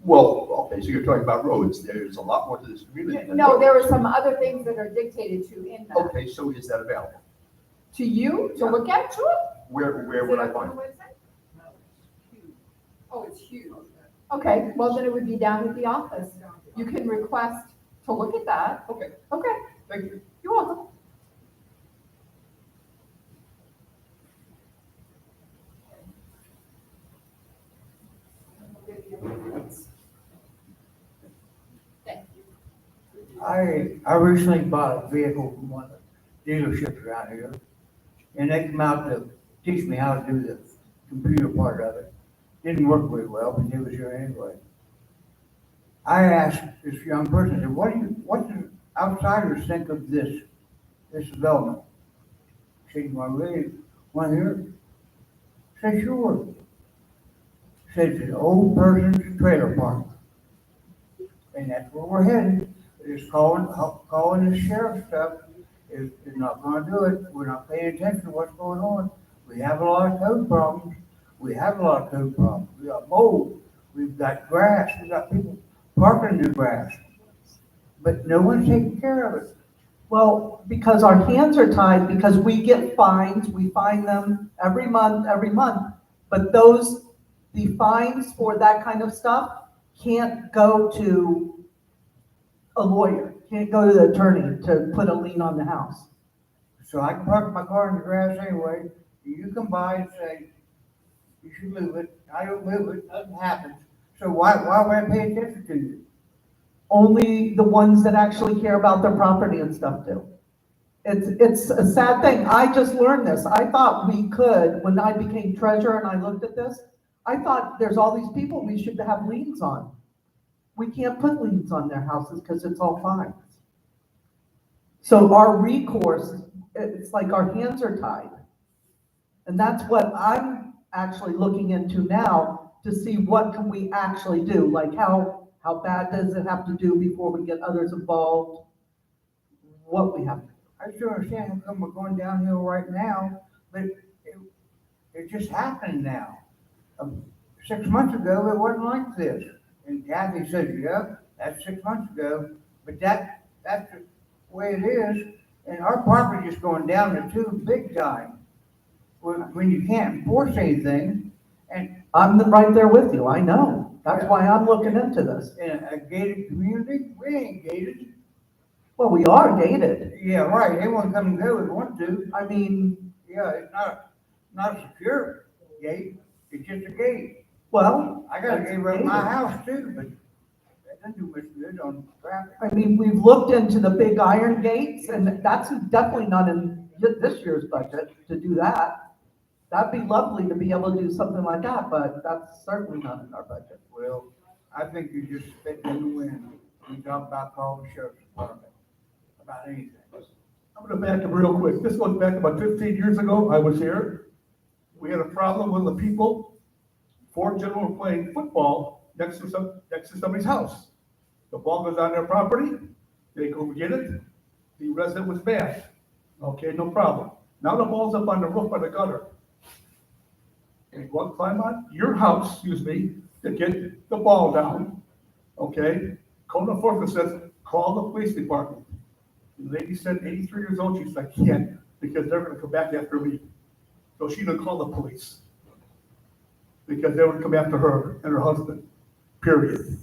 Well, okay, so you're talking about roads. There's a lot more to this community than No, roads. there are some other things that are dictated to in that. Okay, so is that available? To you, to look at, to it? Where Is would it I on find the it? website? Oh, it's huge. Okay, well, then it would be down at the office. You can request to look at that. Okay, Okay, thank you. you're welcome. I recently bought a vehicle from one of the dealerships around here, and they come out to teach me how to do the computer part of it. Didn't work very well, but it was here anyway. I asked this young person, I said, what do outsiders think of this development? She said, "Well, really want to hear it?" I said, "Sure." She said, "It's an old person's trailer park." And that's where we're headed. Just calling the sheriff stuff is not gonna do it. We're not paying attention to what's going on. We have a lot of code problems. We got mold, we've got grass, we've got people parking in the grass. But no one's taking care of it. Well, because our hands are tied, because we get fines, we fine them every month, but the fines for that kind of stuff can't go to a lawyer, can't go to the attorney to put a lien on the house. So I can park my car in the grass anyway. You come by and say, you should move it. I don't move it, nothing happens. So why would I pay attention to you? Only the ones that actually care about their property and stuff do. It's a sad thing. I just learned this. I thought we could, when I became treasurer and I looked at this, I thought there's all these people we should have liens on. We can't put liens on their houses because it's all fines. So our recourse, it's like our hands are tied. And that's what I'm actually looking into now to see what can we actually do. Like how bad does it have to do before we get others involved? What we have to do. I still understand how come we're going downhill right now, but it's just happening now. 6 months ago, it wasn't like this. And Kathy says, yeah, that's 6 months ago, but that's the way it is. And our property is going down the tube big time. When you can't enforce anything, and I'm right there with you, I know. That's why I'm looking into this. in a gated community, we ain't gated. Well, we are gated. Yeah, right, anyone come and go if they want to. I mean, Yeah, it's not a secure gate, it's just a gate. well, I got a gate around my house too, but that doesn't do much good on traffic. I mean, we've looked into the big iron gates, and that's definitely not in this year's budget to do that. That'd be lovely to be able to do something like that, but that's certainly not in our budget. Well, I think you're just spitting in the wind. You talk about calling the sheriff's department about anything. I'm gonna back up real quick. This goes back about 15 years ago. I was here. We had a problem when the people, 4 gentlemen were playing football next to somebody's house. The ball goes on their property, they go get it, the resident was mad. Okay, no problem. Now the ball's up on the roof by the gutter. And you go and climb on your house, excuse me, to get the ball down, okay? Code enforcement says, call the police department. The lady said, 83 years old, she said, I can't, because they're gonna come back after me. So she didn't call the police. Because they would come after her and her husband, period.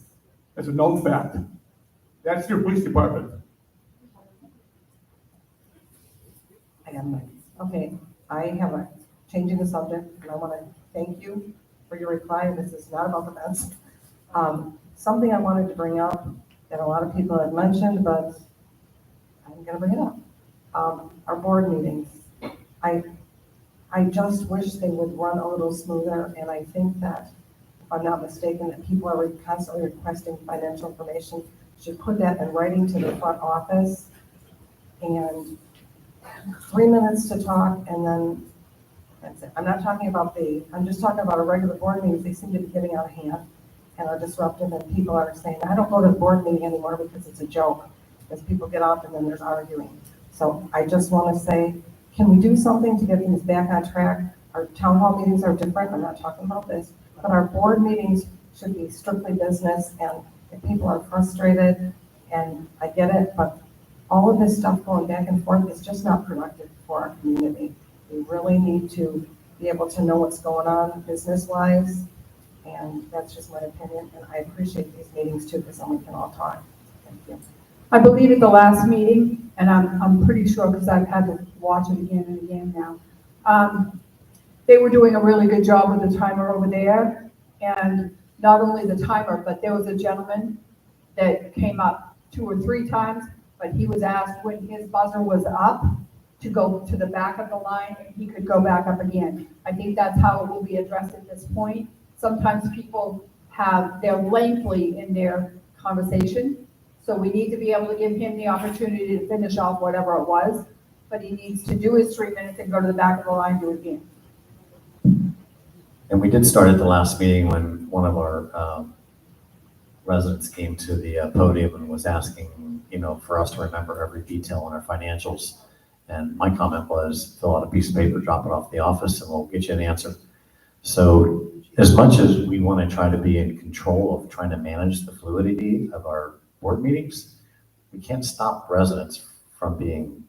That's a known fact. That's your police department. Okay, I have a changing the subject, and I want to thank you for your reply. This is not about the fence. Something I wanted to bring up that a lot of people have mentioned, but I'm going to bring it up. Our board meetings. I just wish they would run a little smoother, and I think that, if I'm not mistaken, that people are constantly requesting financial information. Should put that in writing to the front office, and 3 minutes to talk, and then that's it. I'm just talking about a regular board meetings. They seem to be getting out of hand and are disruptive, and people are saying, I don't go to the board meeting anymore because it's a joke, because people get up and then there's arguing. So I just want to say, can we do something to get things back on track? Our town hall meetings are different. I'm not talking about this, but our board meetings should be strictly business, and if people are frustrated, and I get it, but all of this stuff going back and forth is just not productive for our community. We really need to be able to know what's going on business-wise, and that's just my opinion, and I appreciate these meetings too, because then we can all talk. Thank you. I believe at the last meeting, and I'm pretty sure because I've had to watch it again and again now, they were doing a really good job with the timer over there. And not only the timer, but there was a gentleman that came up 2 or 3 times, but he was asked when his buzzer was up to go to the back of the line, and he could go back up again. I think that's how it will be addressed at this point. Sometimes people they're lengthy in their conversation. So we need to be able to give him the opportunity to finish off whatever it was, but he needs to do his 3 minutes and go to the back of the line, do it again. And we did start at the last meeting when one of our residents came to the podium and was asking, for us to remember every detail in our financials. And my comment was, fill out a piece of paper, drop it off the office, and we'll get you an answer. So as much as we want to try to be in control of trying to manage the fluidity of our board meetings, we can't stop residents from being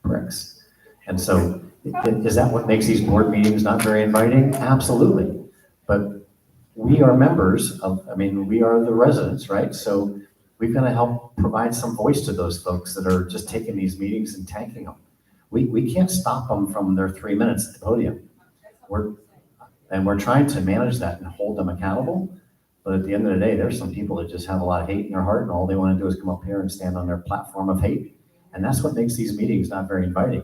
pricks. And so is that what makes these board meetings not very inviting? Absolutely. But we are members we are the residents, right? So we've got to help provide some voice to those folks that are just taking these meetings and tanking them. We can't stop them from their 3 minutes at the podium. We're trying to manage that and hold them accountable. But at the end of the day, there's some people that just have a lot of hate in their heart, and all they want to do is come up here and stand on their platform of hate. And that's what makes these meetings not very inviting.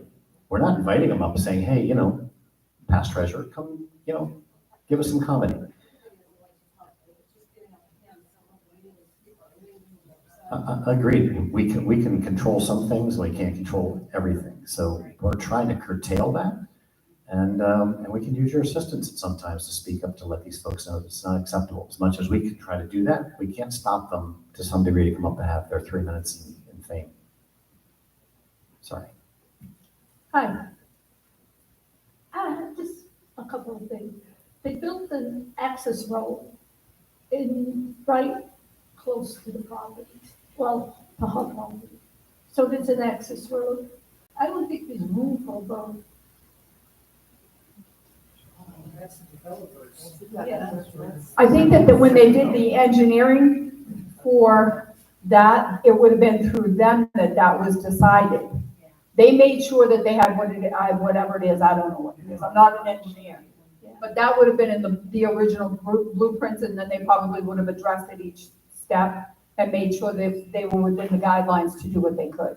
We're not inviting them up saying, hey, past treasurer, come, give us some comedy. Agreed. We can control some things, we can't control everything. So we're trying to curtail that. And we can use your assistance sometimes to speak up to let these folks know that it's not acceptable. As much as we can try to do that, we can't stop them to some degree to come up and have their 3 minutes in fame. Sorry. Hi. Just a couple of things. They built an access road right close to the property. Well, to her property. So there's an access road. I don't think there's room for both. That's the developers. I think that when they did the engineering for that, it would have been through them that was decided. They made sure that they had whatever it is, I don't know what it is, I'm not an engineer. But that would have been in the original blueprints, and then they probably would have addressed it each step and made sure that they were within the guidelines to do what they could.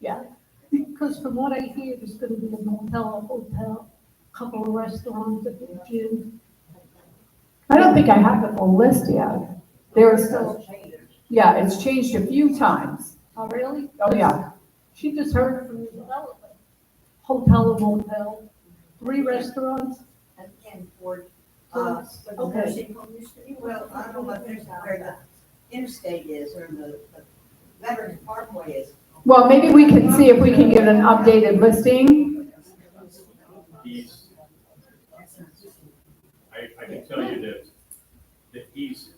Yeah. Because from what I hear, there's going to be a motel, a hotel, a couple of restaurants, a big gym. I don't think I have the full list yet. There's still, yeah, it's changed a few times. Oh, really? Oh, yeah. She just heard it from the development. Hotel or motel. 3 restaurants? And for, Okay. nursing home used to be. Well, I don't know what there's, where the interstate is, or the Veterans Parkway is. Well, maybe we can see if we can get an updated listing. He's, I can tell you that he's.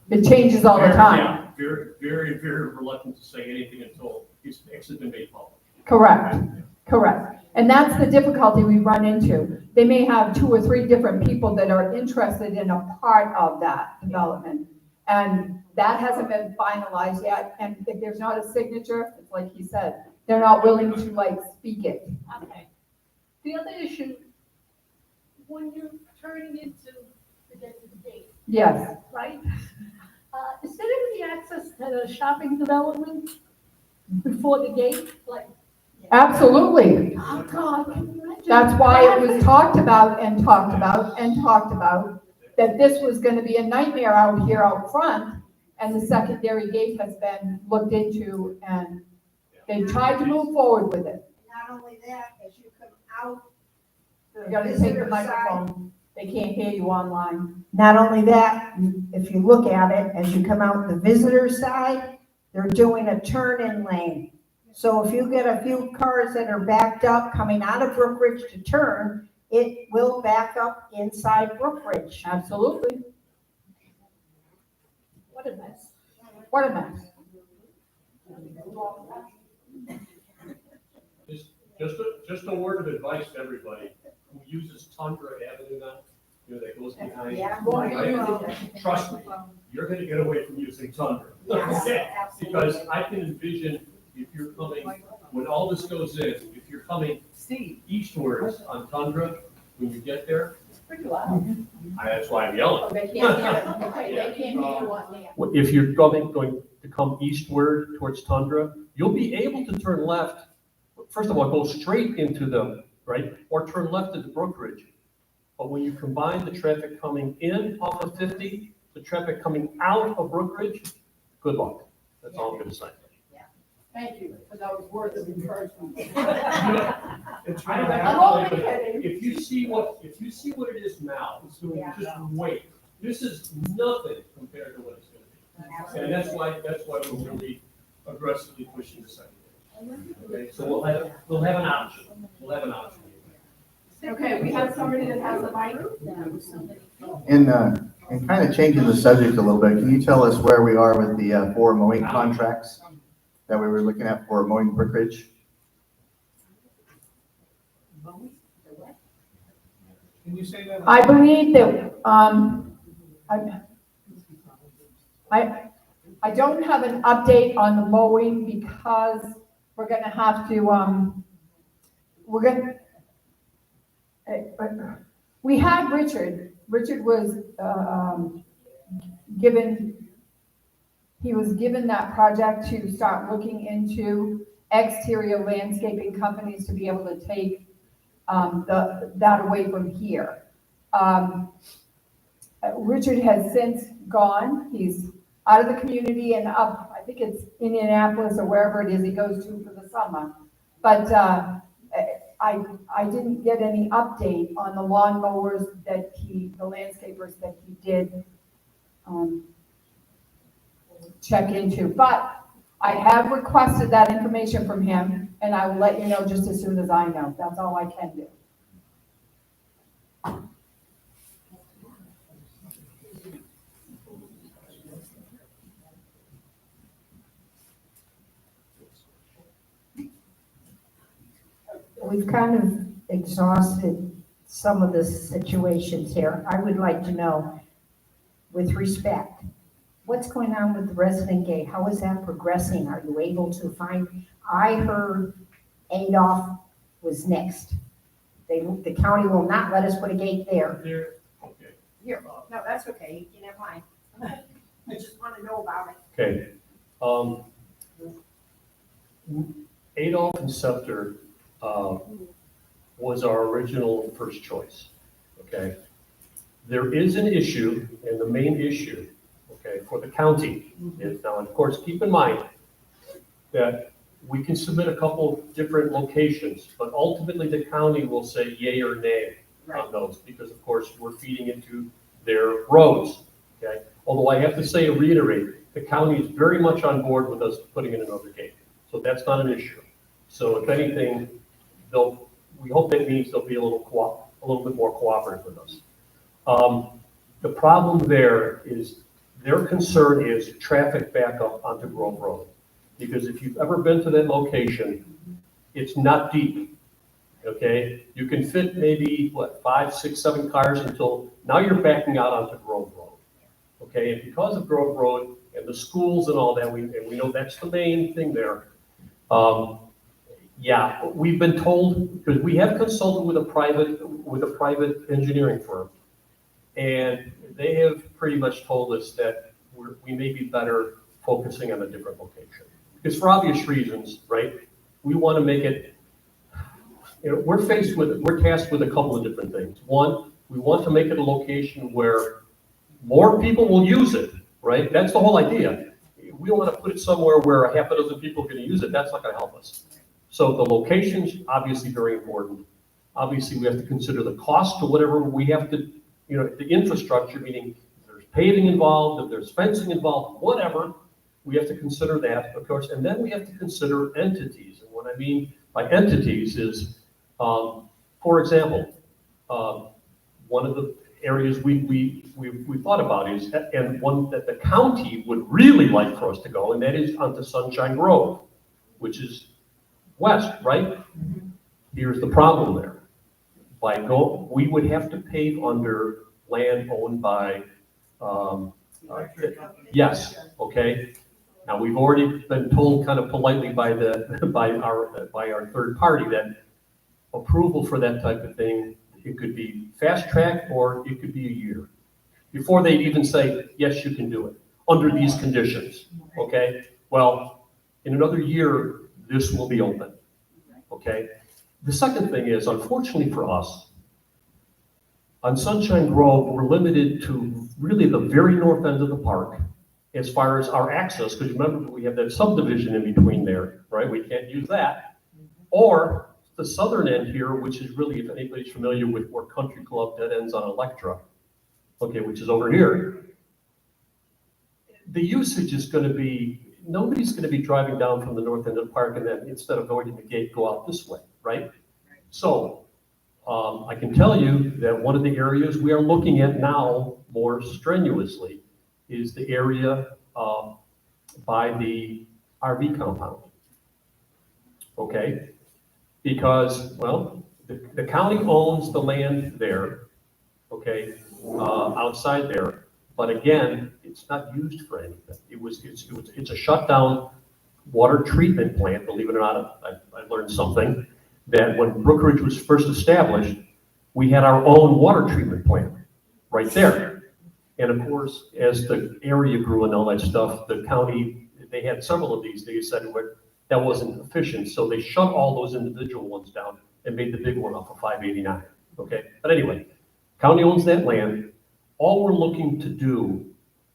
It changes all the time. Yeah, very, very, very reluctant to say anything until his fix has been made public. Correct, correct. And that's the difficulty we run into. They may have 2 or 3 different people that are interested in a part of that development. And that hasn't been finalized yet. And if there's not a signature, it's like he said, they're not willing to like speak it. Okay. The other issue, when you're turning into the gate, Yes, right? Is there any access to the shopping development before the gate, like? absolutely. Oh, God, can you imagine? That's why it was talked about and talked about and talked about, that this was gonna be a nightmare out here out front, and the secondary gate has been looked into, and they've tried to move forward with it. Not only that, as you come out. You gotta take the microphone, they can't hear you online. Not only that, if you look at it, as you come out the visitor side, they're doing a turn-in lane. So if you get a few cars that are backed up coming out of Brookridge to turn, it will back up inside Brookridge. Absolutely. What a mess. What a mess. Just a word of advice to everybody who uses Tundra Avenue now, that goes behind. Yeah. Right? Trust me, you're gonna get away from using Tundra. Yes, Because I can envision if you're coming, when all this goes in, if you're coming eastwards on Tundra, when you get there, It's pretty loud. that's why I'm yelling. They can't hear, they can't hear you on there. If you're going to come eastward towards Tundra, you'll be able to turn left. First of all, go straight into them, right? Or turn left into Brookridge. But when you combine the traffic coming in off of 50, the traffic coming out of Brookridge, good luck. That's all I'm gonna say. Thank you for those words of encouragement. I'm only kidding. If you see what it is now, just wait. This is nothing compared to what it's gonna be. And that's why we're really aggressively pushing the second. Okay, so we'll have an option. We'll have an option. Okay, we have somebody that has a mic. And kind of changing the subject a little bit, can you tell us where we are with the 4 mowing contracts that we were looking at for mowing Brookridge? Can you say that? I believe that, I don't have an update on the mowing because we're gonna have to, we had Richard was, he was given that project to start looking into exterior landscaping companies to be able to take that away from here. Richard has since gone. He's out of the community and up, I think it's Indianapolis or wherever it is he goes to for the summer. But I didn't get any update on the lawn mowers the landscapers that he did check into. But I have requested that information from him, and I will let you know just as soon as I know. That's all I can do. We've kind of exhausted some of the situations here. I would like to know, with respect, what's going on with the resident gate? How is that progressing? Are you able to find? I heard Adolph was next. The county will not let us put a gate there. Okay. Here, no, that's okay. You can have mine. I just want to know about it. Okay. Adolph and Scepter was our original first choice, okay? There is an issue, and the main issue, okay, for the county is now, of course, keep in mind that we can submit a couple different locations, but ultimately the county will say yay or nay on those, because of course we're feeding into their roads, okay? Although I have to say, reiterate, the county is very much on board with us putting in another gate, so that's not an issue. So if anything, we hope that means they'll be a little bit more cooperative with us. The problem there is, their concern is traffic backup onto Grove Road. Because if you've ever been to that location, it's not deep, okay? You can fit maybe, 5, 6, 7 cars until, now you're backing out onto Grove Road, okay? And because of Grove Road and the schools and all that, we know that's the main thing there. Yeah, we've been told, because we have consulted with a private engineering firm, and they have pretty much told us that we may be better focusing on a different location. Because for obvious reasons, right? We want to make it, we're tasked with a couple of different things. One, we want to make it a location where more people will use it, right? That's the whole idea. We don't want to put it somewhere where a half a dozen people are going to use it. That's not going to help us. So the location's obviously very important. Obviously, we have to consider the cost to whatever we have to, the infrastructure, meaning if there's paving involved, if there's fencing involved, whatever, we have to consider that, of course, and then we have to consider entities. And what I mean by entities is, for example, one of the areas we thought about is, and one that the county would really like for us to go, and that is onto Sunshine Grove, which is west, right? Here's the problem there. We would have to pave under land owned by, yes, okay? Now, we've already been told kind of politely by our third party that approval for that type of thing, it could be fast track or it could be a year. Before they even say, yes, you can do it, under these conditions, okay? Well, in another year, this will be open, okay? The second thing is, unfortunately for us, on Sunshine Grove, we're limited to really the very north end of the park as far as our access, because remember, we have that subdivision in between there, right? We can't use that. Or the southern end here, which is really, if anybody's familiar with where Country Club dead ends on Electra, okay, which is over here. The usage is going to be, nobody's going to be driving down from the north end of the park and then instead of going to the gate, go out this way, right? So I can tell you that one of the areas we are looking at now more strenuously is the area by the RV compound, okay? Because, well, the county owns the land there, okay, outside there, but again, it's not used for anything. It's a shutdown water treatment plant, believe it or not. I learned something, that when Brookridge was first established, we had our own water treatment plant right there. And of course, as the area grew and all that stuff, the county, they had several of these, they decided that wasn't efficient, so they shut all those individual ones down and made the big one off of 589, okay? But anyway, county owns that land. All we're looking to do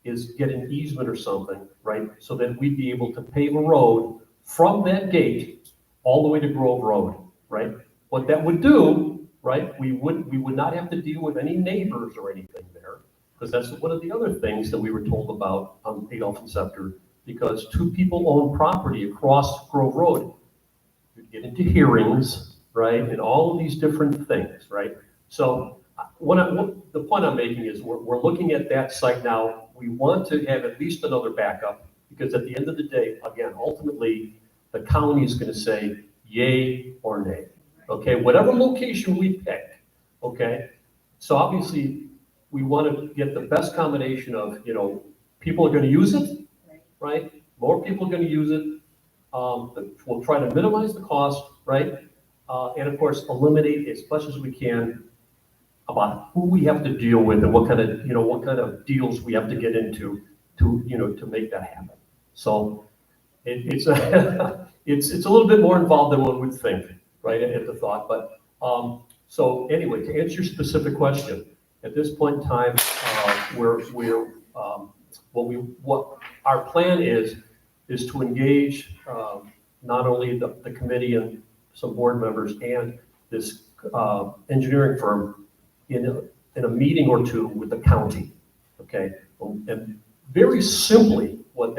is get an easement or something, right? So that we'd be able to pave a road from that gate all the way to Grove Road, right? What that would do, right, we would not have to deal with any neighbors or anything there, because that's one of the other things that we were told about on Adolph and Scepter, because 2 people own property across Grove Road. You get into hearings, right, and all of these different things, right? So the point I'm making is we're looking at that site now. We want to have at least another backup, because at the end of the day, again, ultimately, the county is going to say yay or nay, okay? Whatever location we pick, okay? So obviously, we want to get the best combination of, people are going to use it, right? More people are going to use it. We'll try to minimize the cost, right? And of course, eliminate as much as we can about who we have to deal with and what kind of deals we have to get into to make that happen. So it's a little bit more involved than one would think, right, at the thought. But so anyway, to answer your specific question, at this point in time, what our plan is to engage not only the committee and some board members and this engineering firm in a meeting or two with the county, okay? And very simply, what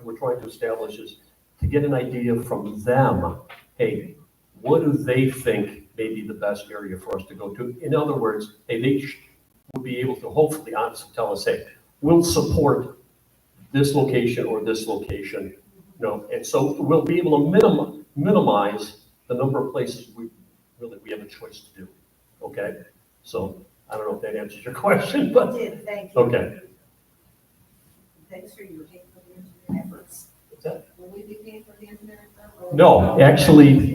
we're trying to establish is to get an idea from them, hey, what do they think may be the best area for us to go to? In other words, hey, they will be able to hopefully honestly tell us, hey, we'll support this location or this location, you know, and so we'll be able to minimize the number of places we have a choice to do, okay? So I don't know if that answers your question, but. It did, thank you. Okay. Thanks for your engineering efforts. What's that? Will we be paying for the engineering firm? No, actually,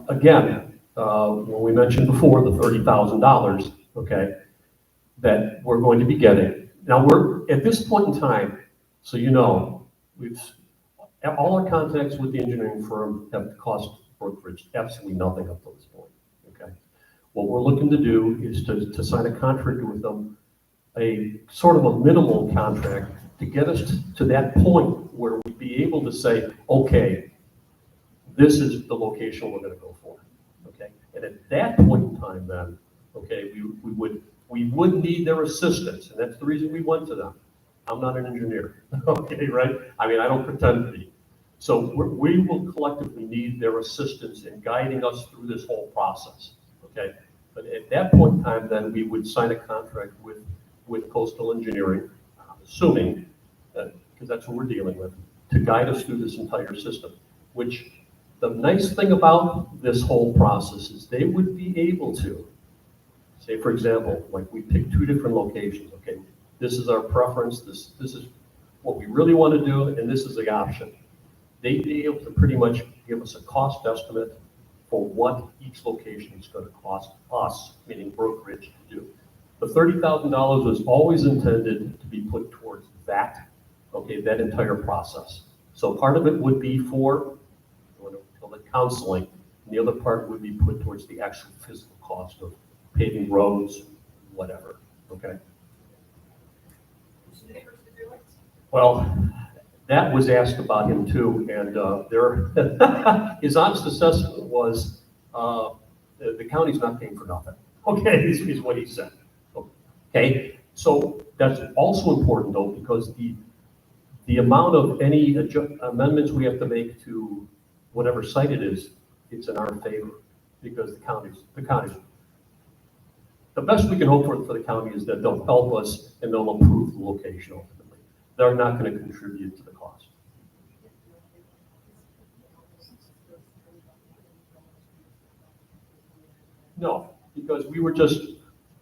again, when we mentioned before the $30,000, okay, that we're going to be getting. Now we're, at this point in time, so you know, all our contacts with the engineering firm have cost Brookridge absolutely nothing up to this point, okay? What we're looking to do is to sign a contract with them, a sort of a minimal contract to get us to that point where we'd be able to say, okay, this is the location we're gonna go for, okay? And at that point in time then, okay, we would need their assistance, and that's the reason we went to them. I'm not an engineer, okay, right? I mean, I don't pretend to be. So we will collectively need their assistance in guiding us through this whole process, okay? But at that point in time, then we would sign a contract with Coastal Engineering, assuming that, because that's what we're dealing with, to guide us through this entire system, which the nice thing about this whole process is they would be able to, say, for example, like we picked 2 different locations, okay? This is our preference, this is what we really want to do, and this is the option. They'd be able to pretty much give us a cost estimate for what each location is going to cost us, meaning Brookridge, to do. The $30,000 was always intended to be put towards that, okay, that entire process. So part of it would be for the counseling, and the other part would be put towards the actual physical cost of paving roads, whatever, okay? Well, that was asked about him too, and his honest assessment was the county's not paying for nothing. Okay, is what he said. Okay, so that's also important though, because the amount of any amendments we have to make to whatever site it is, it's in our favor, because the county's, the best we can hope for the county is that they'll help us and they'll approve the location ultimately. They're not going to contribute to the cost. No, because we were just,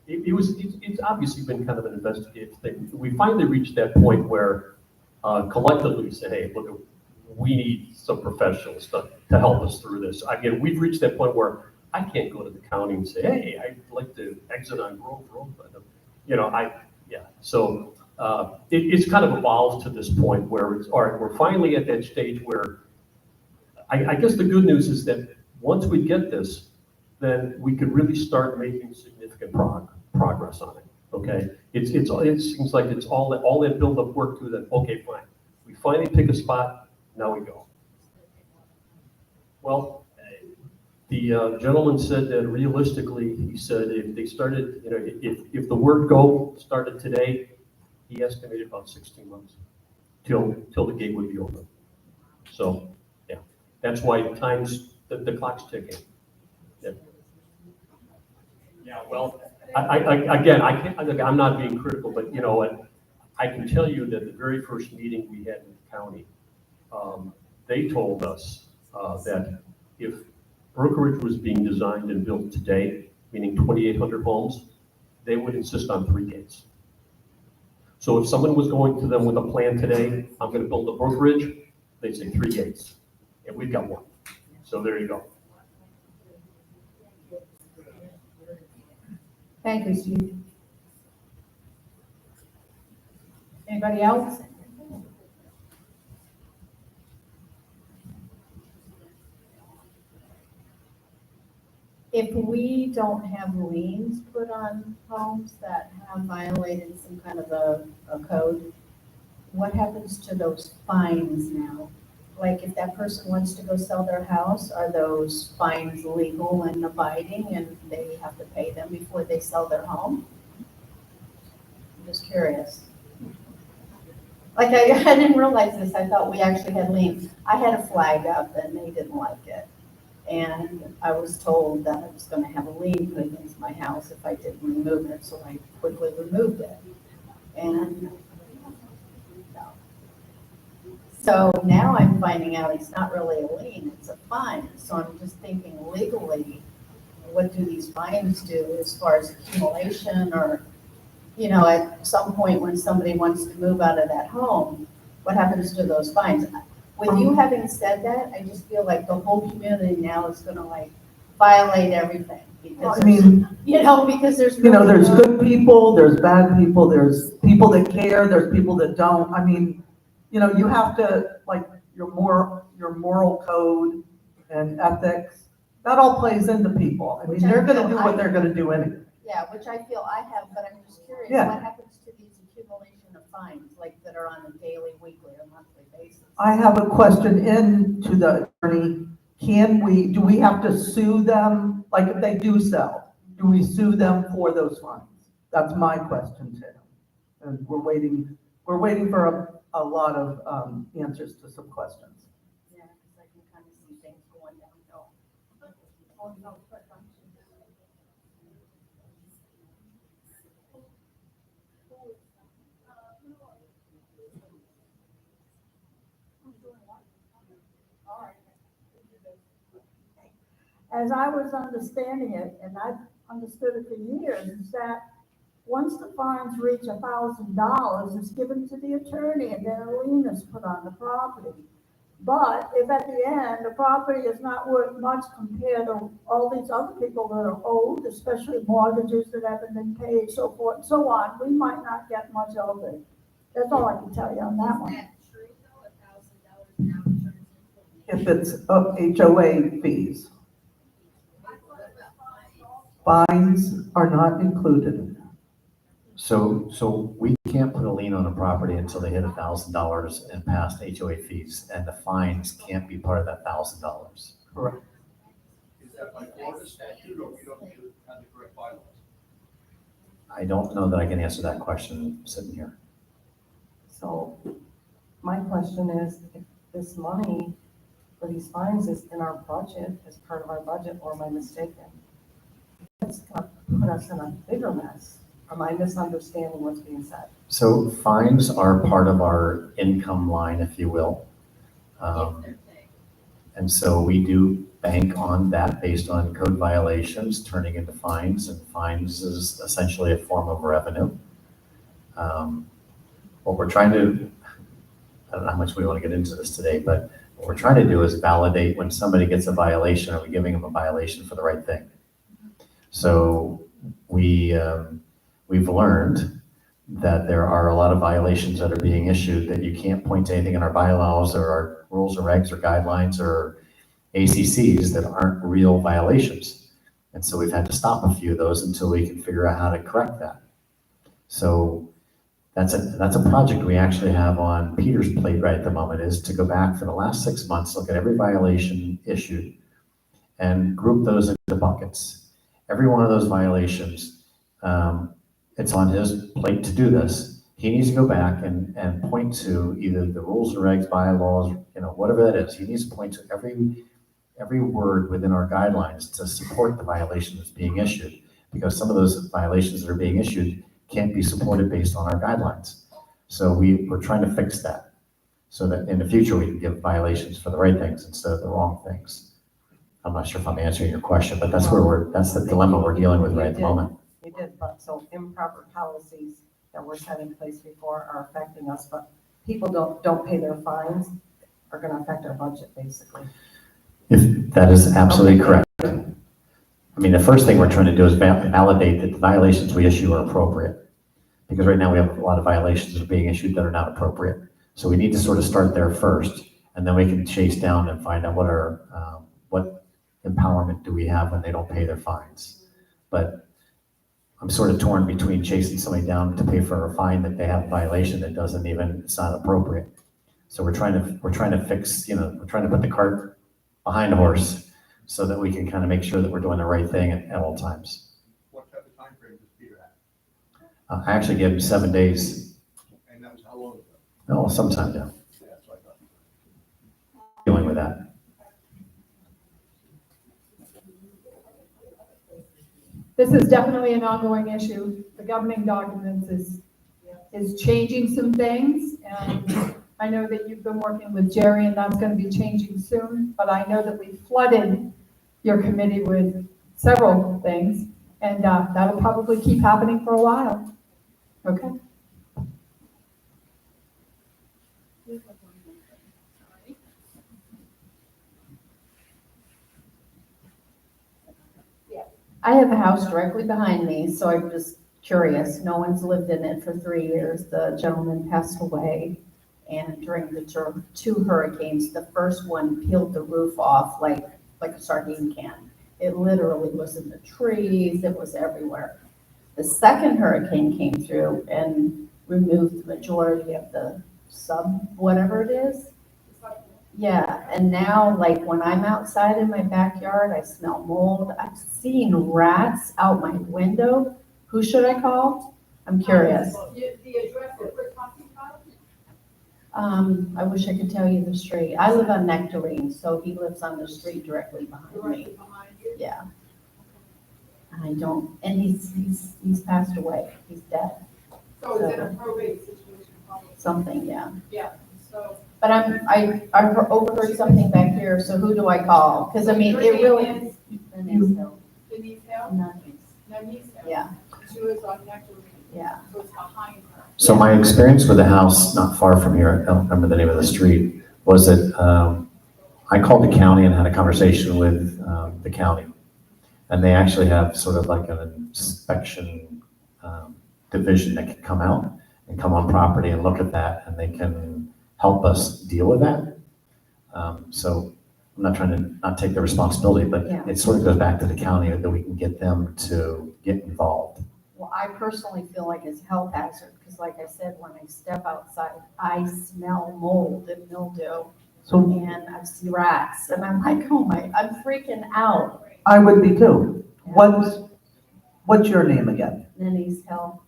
it's obviously been kind of an investigative thing. We finally reached that point where collectively we said, hey, look, we need some professionals to help us through this. Again, we've reached that point where I can't go to the county and say, hey, I'd like to exit on Grove Road. You know, so it's kind of evolved to this point where it's, all right, we're finally at that stage where I guess the good news is that once we get this, then we could really start making significant progress on it, okay? It seems like it's all that build-up work to that, okay, fine. We finally pick a spot, now we go. Well, the gentleman said that realistically, he said if they started, you know, if the word go started today, he estimated about 16 months till the gate would be open. So, yeah, that's why the clock's ticking. Yeah. Yeah, well, I'm not being critical, but you know what? I can tell you that the very first meeting we had with the county, they told us that if Brookridge was being designed and built today, meaning 2,800 homes, they would insist on 3 gates. So if someone was going to them with a plan today, I'm going to build a Brookridge, they'd say 3 gates, and we've got 1. So there you go. Thank you, Steve. Anybody else? If we don't have liens put on homes that have violated some kind of a code, what happens to those fines now? like if that person wants to go sell their house, are those fines legal and abiding and they have to pay them before they sell their home? I'm just curious. Like I didn't realize this, I thought we actually had liens. I had a flag up and they didn't like it. And I was told that I was gonna have a lien put against my house if I didn't remove it, so I quickly removed it. And so now I'm finding out it's not really a lien, it's a fine. So I'm just thinking legally, what do these fines do as far as accumulation or, you know, at some point when somebody wants to move out of that home, what happens to those fines? With you having said that, I just feel like the whole community now is gonna like violate everything. Because I mean, because there's. there's good people, there's bad people, there's people that care, there's people that don't. I mean, you have to, like, your moral code and ethics, that all plays into people. I mean, they're gonna do what they're gonna do anyway. Yeah, which I feel I have, but I'm just curious, Yeah. what happens to these accumulation of fines, like that are on a daily, weekly, or monthly basis? I have a question to the attorney. Do we have to sue them? Like if they do sell, do we sue them for those fines? That's my question to him. And we're waiting for a lot of answers to some questions. Yeah, because I can kind of see things going downhill. As I was understanding it, and I've understood it for years, is that once the fines reach $1,000, it's given to the attorney and then a lien is put on the property. But if at the end, the property is not worth much compared to all these other people that are owed, especially mortgages that haven't been paid, so forth and so on, we might not get much of it. That's all I can tell you on that one. Is that true though, $1,000 now turns into? If it's HOA fees. Fines are not included in that. So we can't put a lien on a property until they hit $1,000 and past HOA fees, and the fines can't be part of that $1,000. Correct. Is that by Florida statute or we don't have the correct bylaws? I don't know that I can answer that question sitting here. So my question is, if this money for these fines is in our budget, as part of our budget, or am I mistaken? It's gonna put us in a bigger mess. Am I misunderstanding what's being said? So fines are part of our income line, if you will. And so we do bank on that based on code violations turning into fines, and fines is essentially a form of revenue. What we're trying to, I don't know how much we want to get into this today, but what we're trying to do is validate when somebody gets a violation, are we giving them a violation for the right thing? So we've learned that there are a lot of violations that are being issued that you can't point to anything in our bylaws or our rules or regs or guidelines or ACCs that aren't real violations. And so we've had to stop a few of those until we can figure out how to correct that. So that's a project we actually have on Peter's plate right at the moment, is to go back for the last 6 months, look at every violation issued and group those into buckets. Every one of those violations, it's on his plate to do this. He needs to go back and point to either the rules or regs, bylaws, whatever that is. He needs to point to every word within our guidelines to support the violation that's being issued, because some of those violations that are being issued can't be supported based on our guidelines. So we're trying to fix that so that in the future we can give violations for the right things instead of the wrong things. I'm not sure if I'm answering your question, but that's that's the dilemma we're dealing with right at the moment. You did, but so improper policies that were set in place before are affecting us, but people don't pay their fines are gonna affect our budget, basically. If that is absolutely correct. I mean, the first thing we're trying to do is validate that the violations we issue are appropriate. Because right now we have a lot of violations that are being issued that are not appropriate. So we need to sort of start there first, and then we can chase down and find out what empowerment do we have when they don't pay their fines. But I'm sort of torn between chasing somebody down to pay for a fine that they have a violation that it's not appropriate. So we're trying to fix, we're trying to put the cart behind the horse so that we can kind of make sure that we're doing the right thing at all times. What type of time frame does Peter have? I actually gave him 7 days. And that was how long ago? Oh, sometime now. Yeah, that's what I thought. Dealing with that. This is definitely an ongoing issue. The governing documents is changing some things, and I know that you've been working with Jerry, and that's gonna be changing soon, but I know that we flooded your committee with several things, and that'll probably keep happening for a while. Okay? I have a house directly behind me, so I'm just curious. No one's lived in it for 3 years. The gentleman passed away, and during the two hurricanes, the first one peeled the roof off like a sardine can. It literally was in the trees, it was everywhere. The second hurricane came through and removed the majority of the whatever it is. Yeah, and now, like, when I'm outside in my backyard, I smell mold. I've seen rats out my window. Who should I call? I'm curious. The address that we're talking about? I wish I could tell you the street. I live on Nectarine, so he lives on the street directly behind me. Yeah. I don't, and he's passed away. He's dead. So is it a probate situation? Probably? Something, yeah. Yeah, so. But I overheard something back here, so who do I call? Because I mean, it really. Denise Hill? Nice. Denise Hill? Yeah. She was on Nectarine. Yeah. So it's behind her. So my experience with the house not far from here, I don't remember the name of the street, was that I called the county and had a conversation with the county. And they actually have sort of like an inspection division that can come out and come on property and look at that, and they can help us deal with that. So I'm not trying to not take the responsibility, but Yeah. it sort of goes back to the county that we can get them to get involved. Well, I personally feel like it's a health hazard, because like I said, when I step outside, I smell mold and mildew. And I see rats, and I'm like, oh my, I'm freaking out. I would be too. What's your name again? Denise Hill.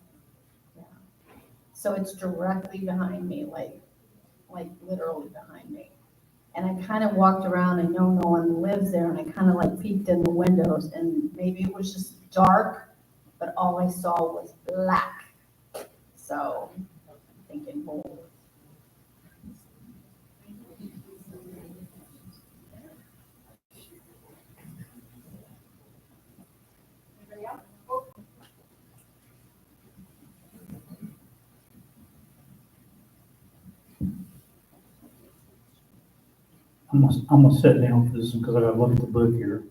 Yeah. So it's directly behind me, like literally behind me. And I kind of walked around, and no one lives there, and I kind of like peeked in the windows, and maybe it was just dark, but all I saw was black. So I'm thinking, oh. I'm gonna sit down for this one because I gotta look at the book here.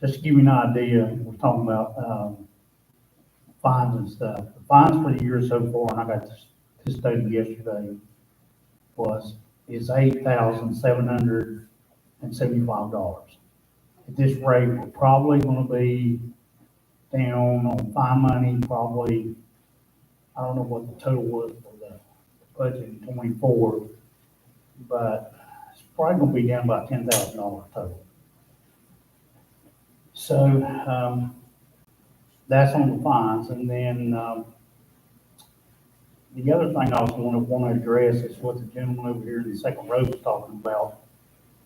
Just to give you an idea, we're talking about fines and stuff. The fines for the year so far, and I got this dated yesterday, is $8,775. At this rate, we're probably gonna be down on fine money, probably, I don't know what the total was for the budget in '24, but it's probably gonna be down about $10,000 total. So, that's on the fines, and then, the other thing I also want to address is what the gentleman over here in the second row was talking about.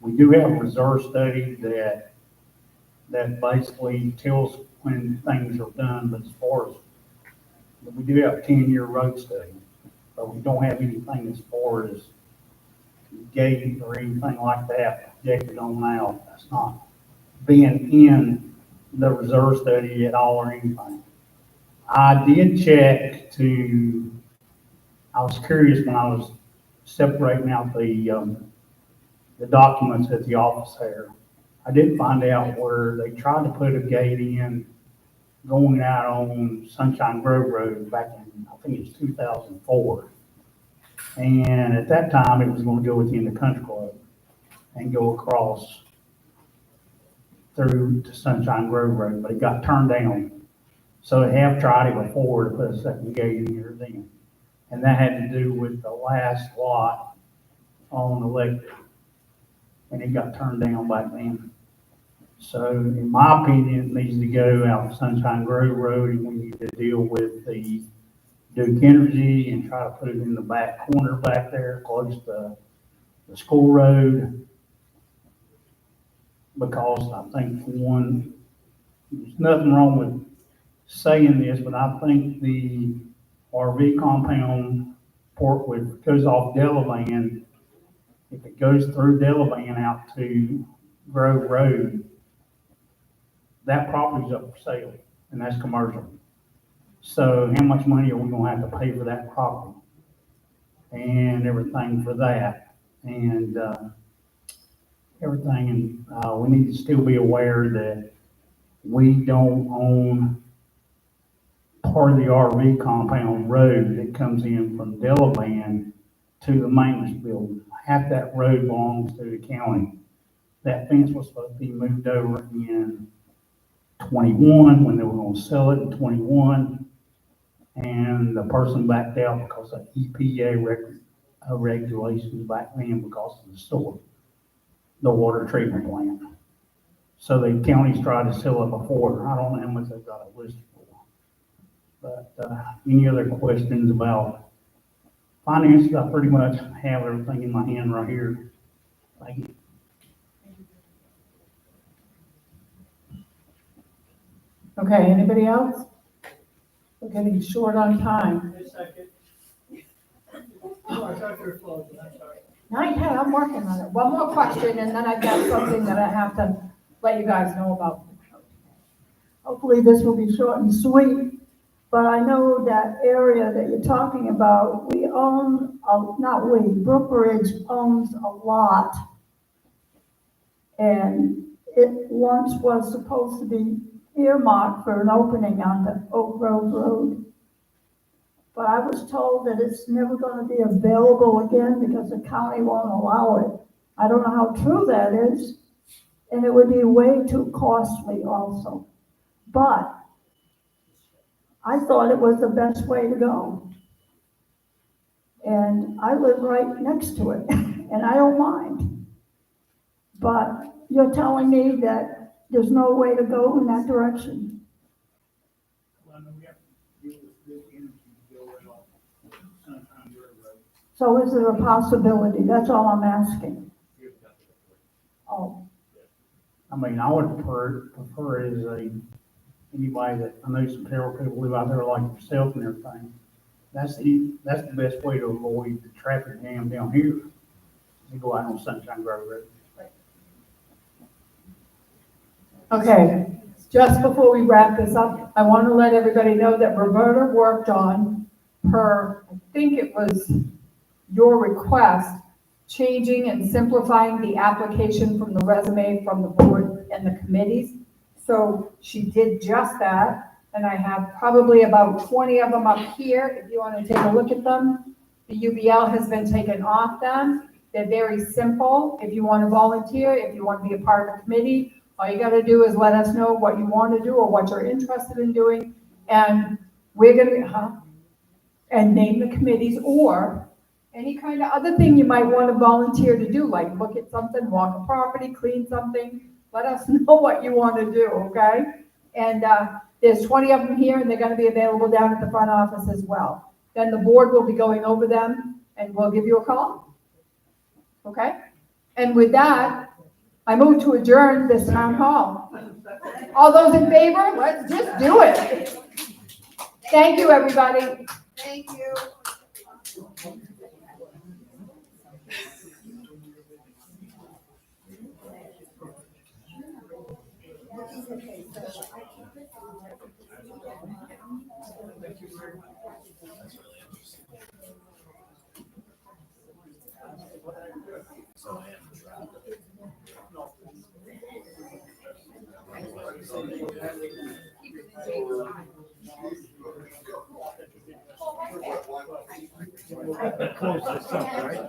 We do have a reserve study that basically tells when things are done, but as far as, we do have a 10-year road study, but we don't have anything as far as gate or anything like that projected on now. That's not being in the reserve study at all or anything. I did check I was curious when I was separating out the documents at the office there. I did find out where they tried to put a gate in going out on Sunshine Grove Road back in, I think it's 2004. And at that time, it was going to go within the country club and go across through to Sunshine Grove Road, but it got turned down. So they have tried it before to put a second gate in here then. And that had to do with the last lot on electric. And it got turned down back then. So in my opinion, it needs to go out Sunshine Grove Road, and we need to deal with the Duke Energy and try to put it in the back corner back there, close to the school road. Because I think, for one, there's nothing wrong with saying this, but I think the RV compound port, which goes off Delavan, if it goes through Delavan out to Grove Road, that property's up for sale, and that's commercial. So how much money are we gonna have to pay for that property? And everything for that, and, everything, and, we need to still be aware that we don't own part of the RV compound road that comes in from Delavan to the maintenance building. Half that road belongs to the county. That fence was supposed to be moved over in 21, when they were gonna sell it in 21. And the person backed out because of EPA regulations back then because of the sewer, the water treatment plant. So the counties tried to sell it before. I don't know how much they've got it listed for. But, any other questions about finances? I pretty much have everything in my hand right here. Thank you. Okay, anybody else? We're getting short on time. Not yet, I'm working on it. One more question, and then I've got something that I have to let you guys know about. Hopefully this will be short and sweet, but I know that area that you're talking about, we own, Brookridge owns a lot. And it once was supposed to be earmarked for an opening on the Oak Grove Road. But I was told that it's never gonna be available again because the county won't allow it. I don't know how true that is, and it would be way too costly also. But I thought it was the best way to go. And I live right next to it, and I don't mind. But you're telling me that there's no way to go in that direction? So is it a possibility? That's all I'm asking. Oh. I mean, I would prefer as anybody that, I know some terrible people live out there like yourself and everything. That's the best way to avoid the traffic jam down here. You go out on Sunshine Grove Road. Okay, just before we wrap this up, I want to let everybody know that Roberta worked on her, I think it was your request, changing and simplifying the application from the resume from the board and the committees. So she did just that, and I have probably about 20 of them up here if you want to take a look at them. The UBL has been taken off them. They're very simple. If you want to volunteer, if you want to be a part of a committee, all you got to do is let us know what you want to do or what you're interested in doing, and we're going to, and name the committees or any kind of other thing you might want to volunteer to do, like look at something, walk a property, clean something. Let us know what you want to do, okay? And there's 20 of them here, and they're going to be available down at the front office as well. Then the board will be going over them, and we'll give you a call, okay? And with that, I move to adjourn this town hall. All those in favor, let's just do it. Thank you, everybody. Thank you. Close this up, right?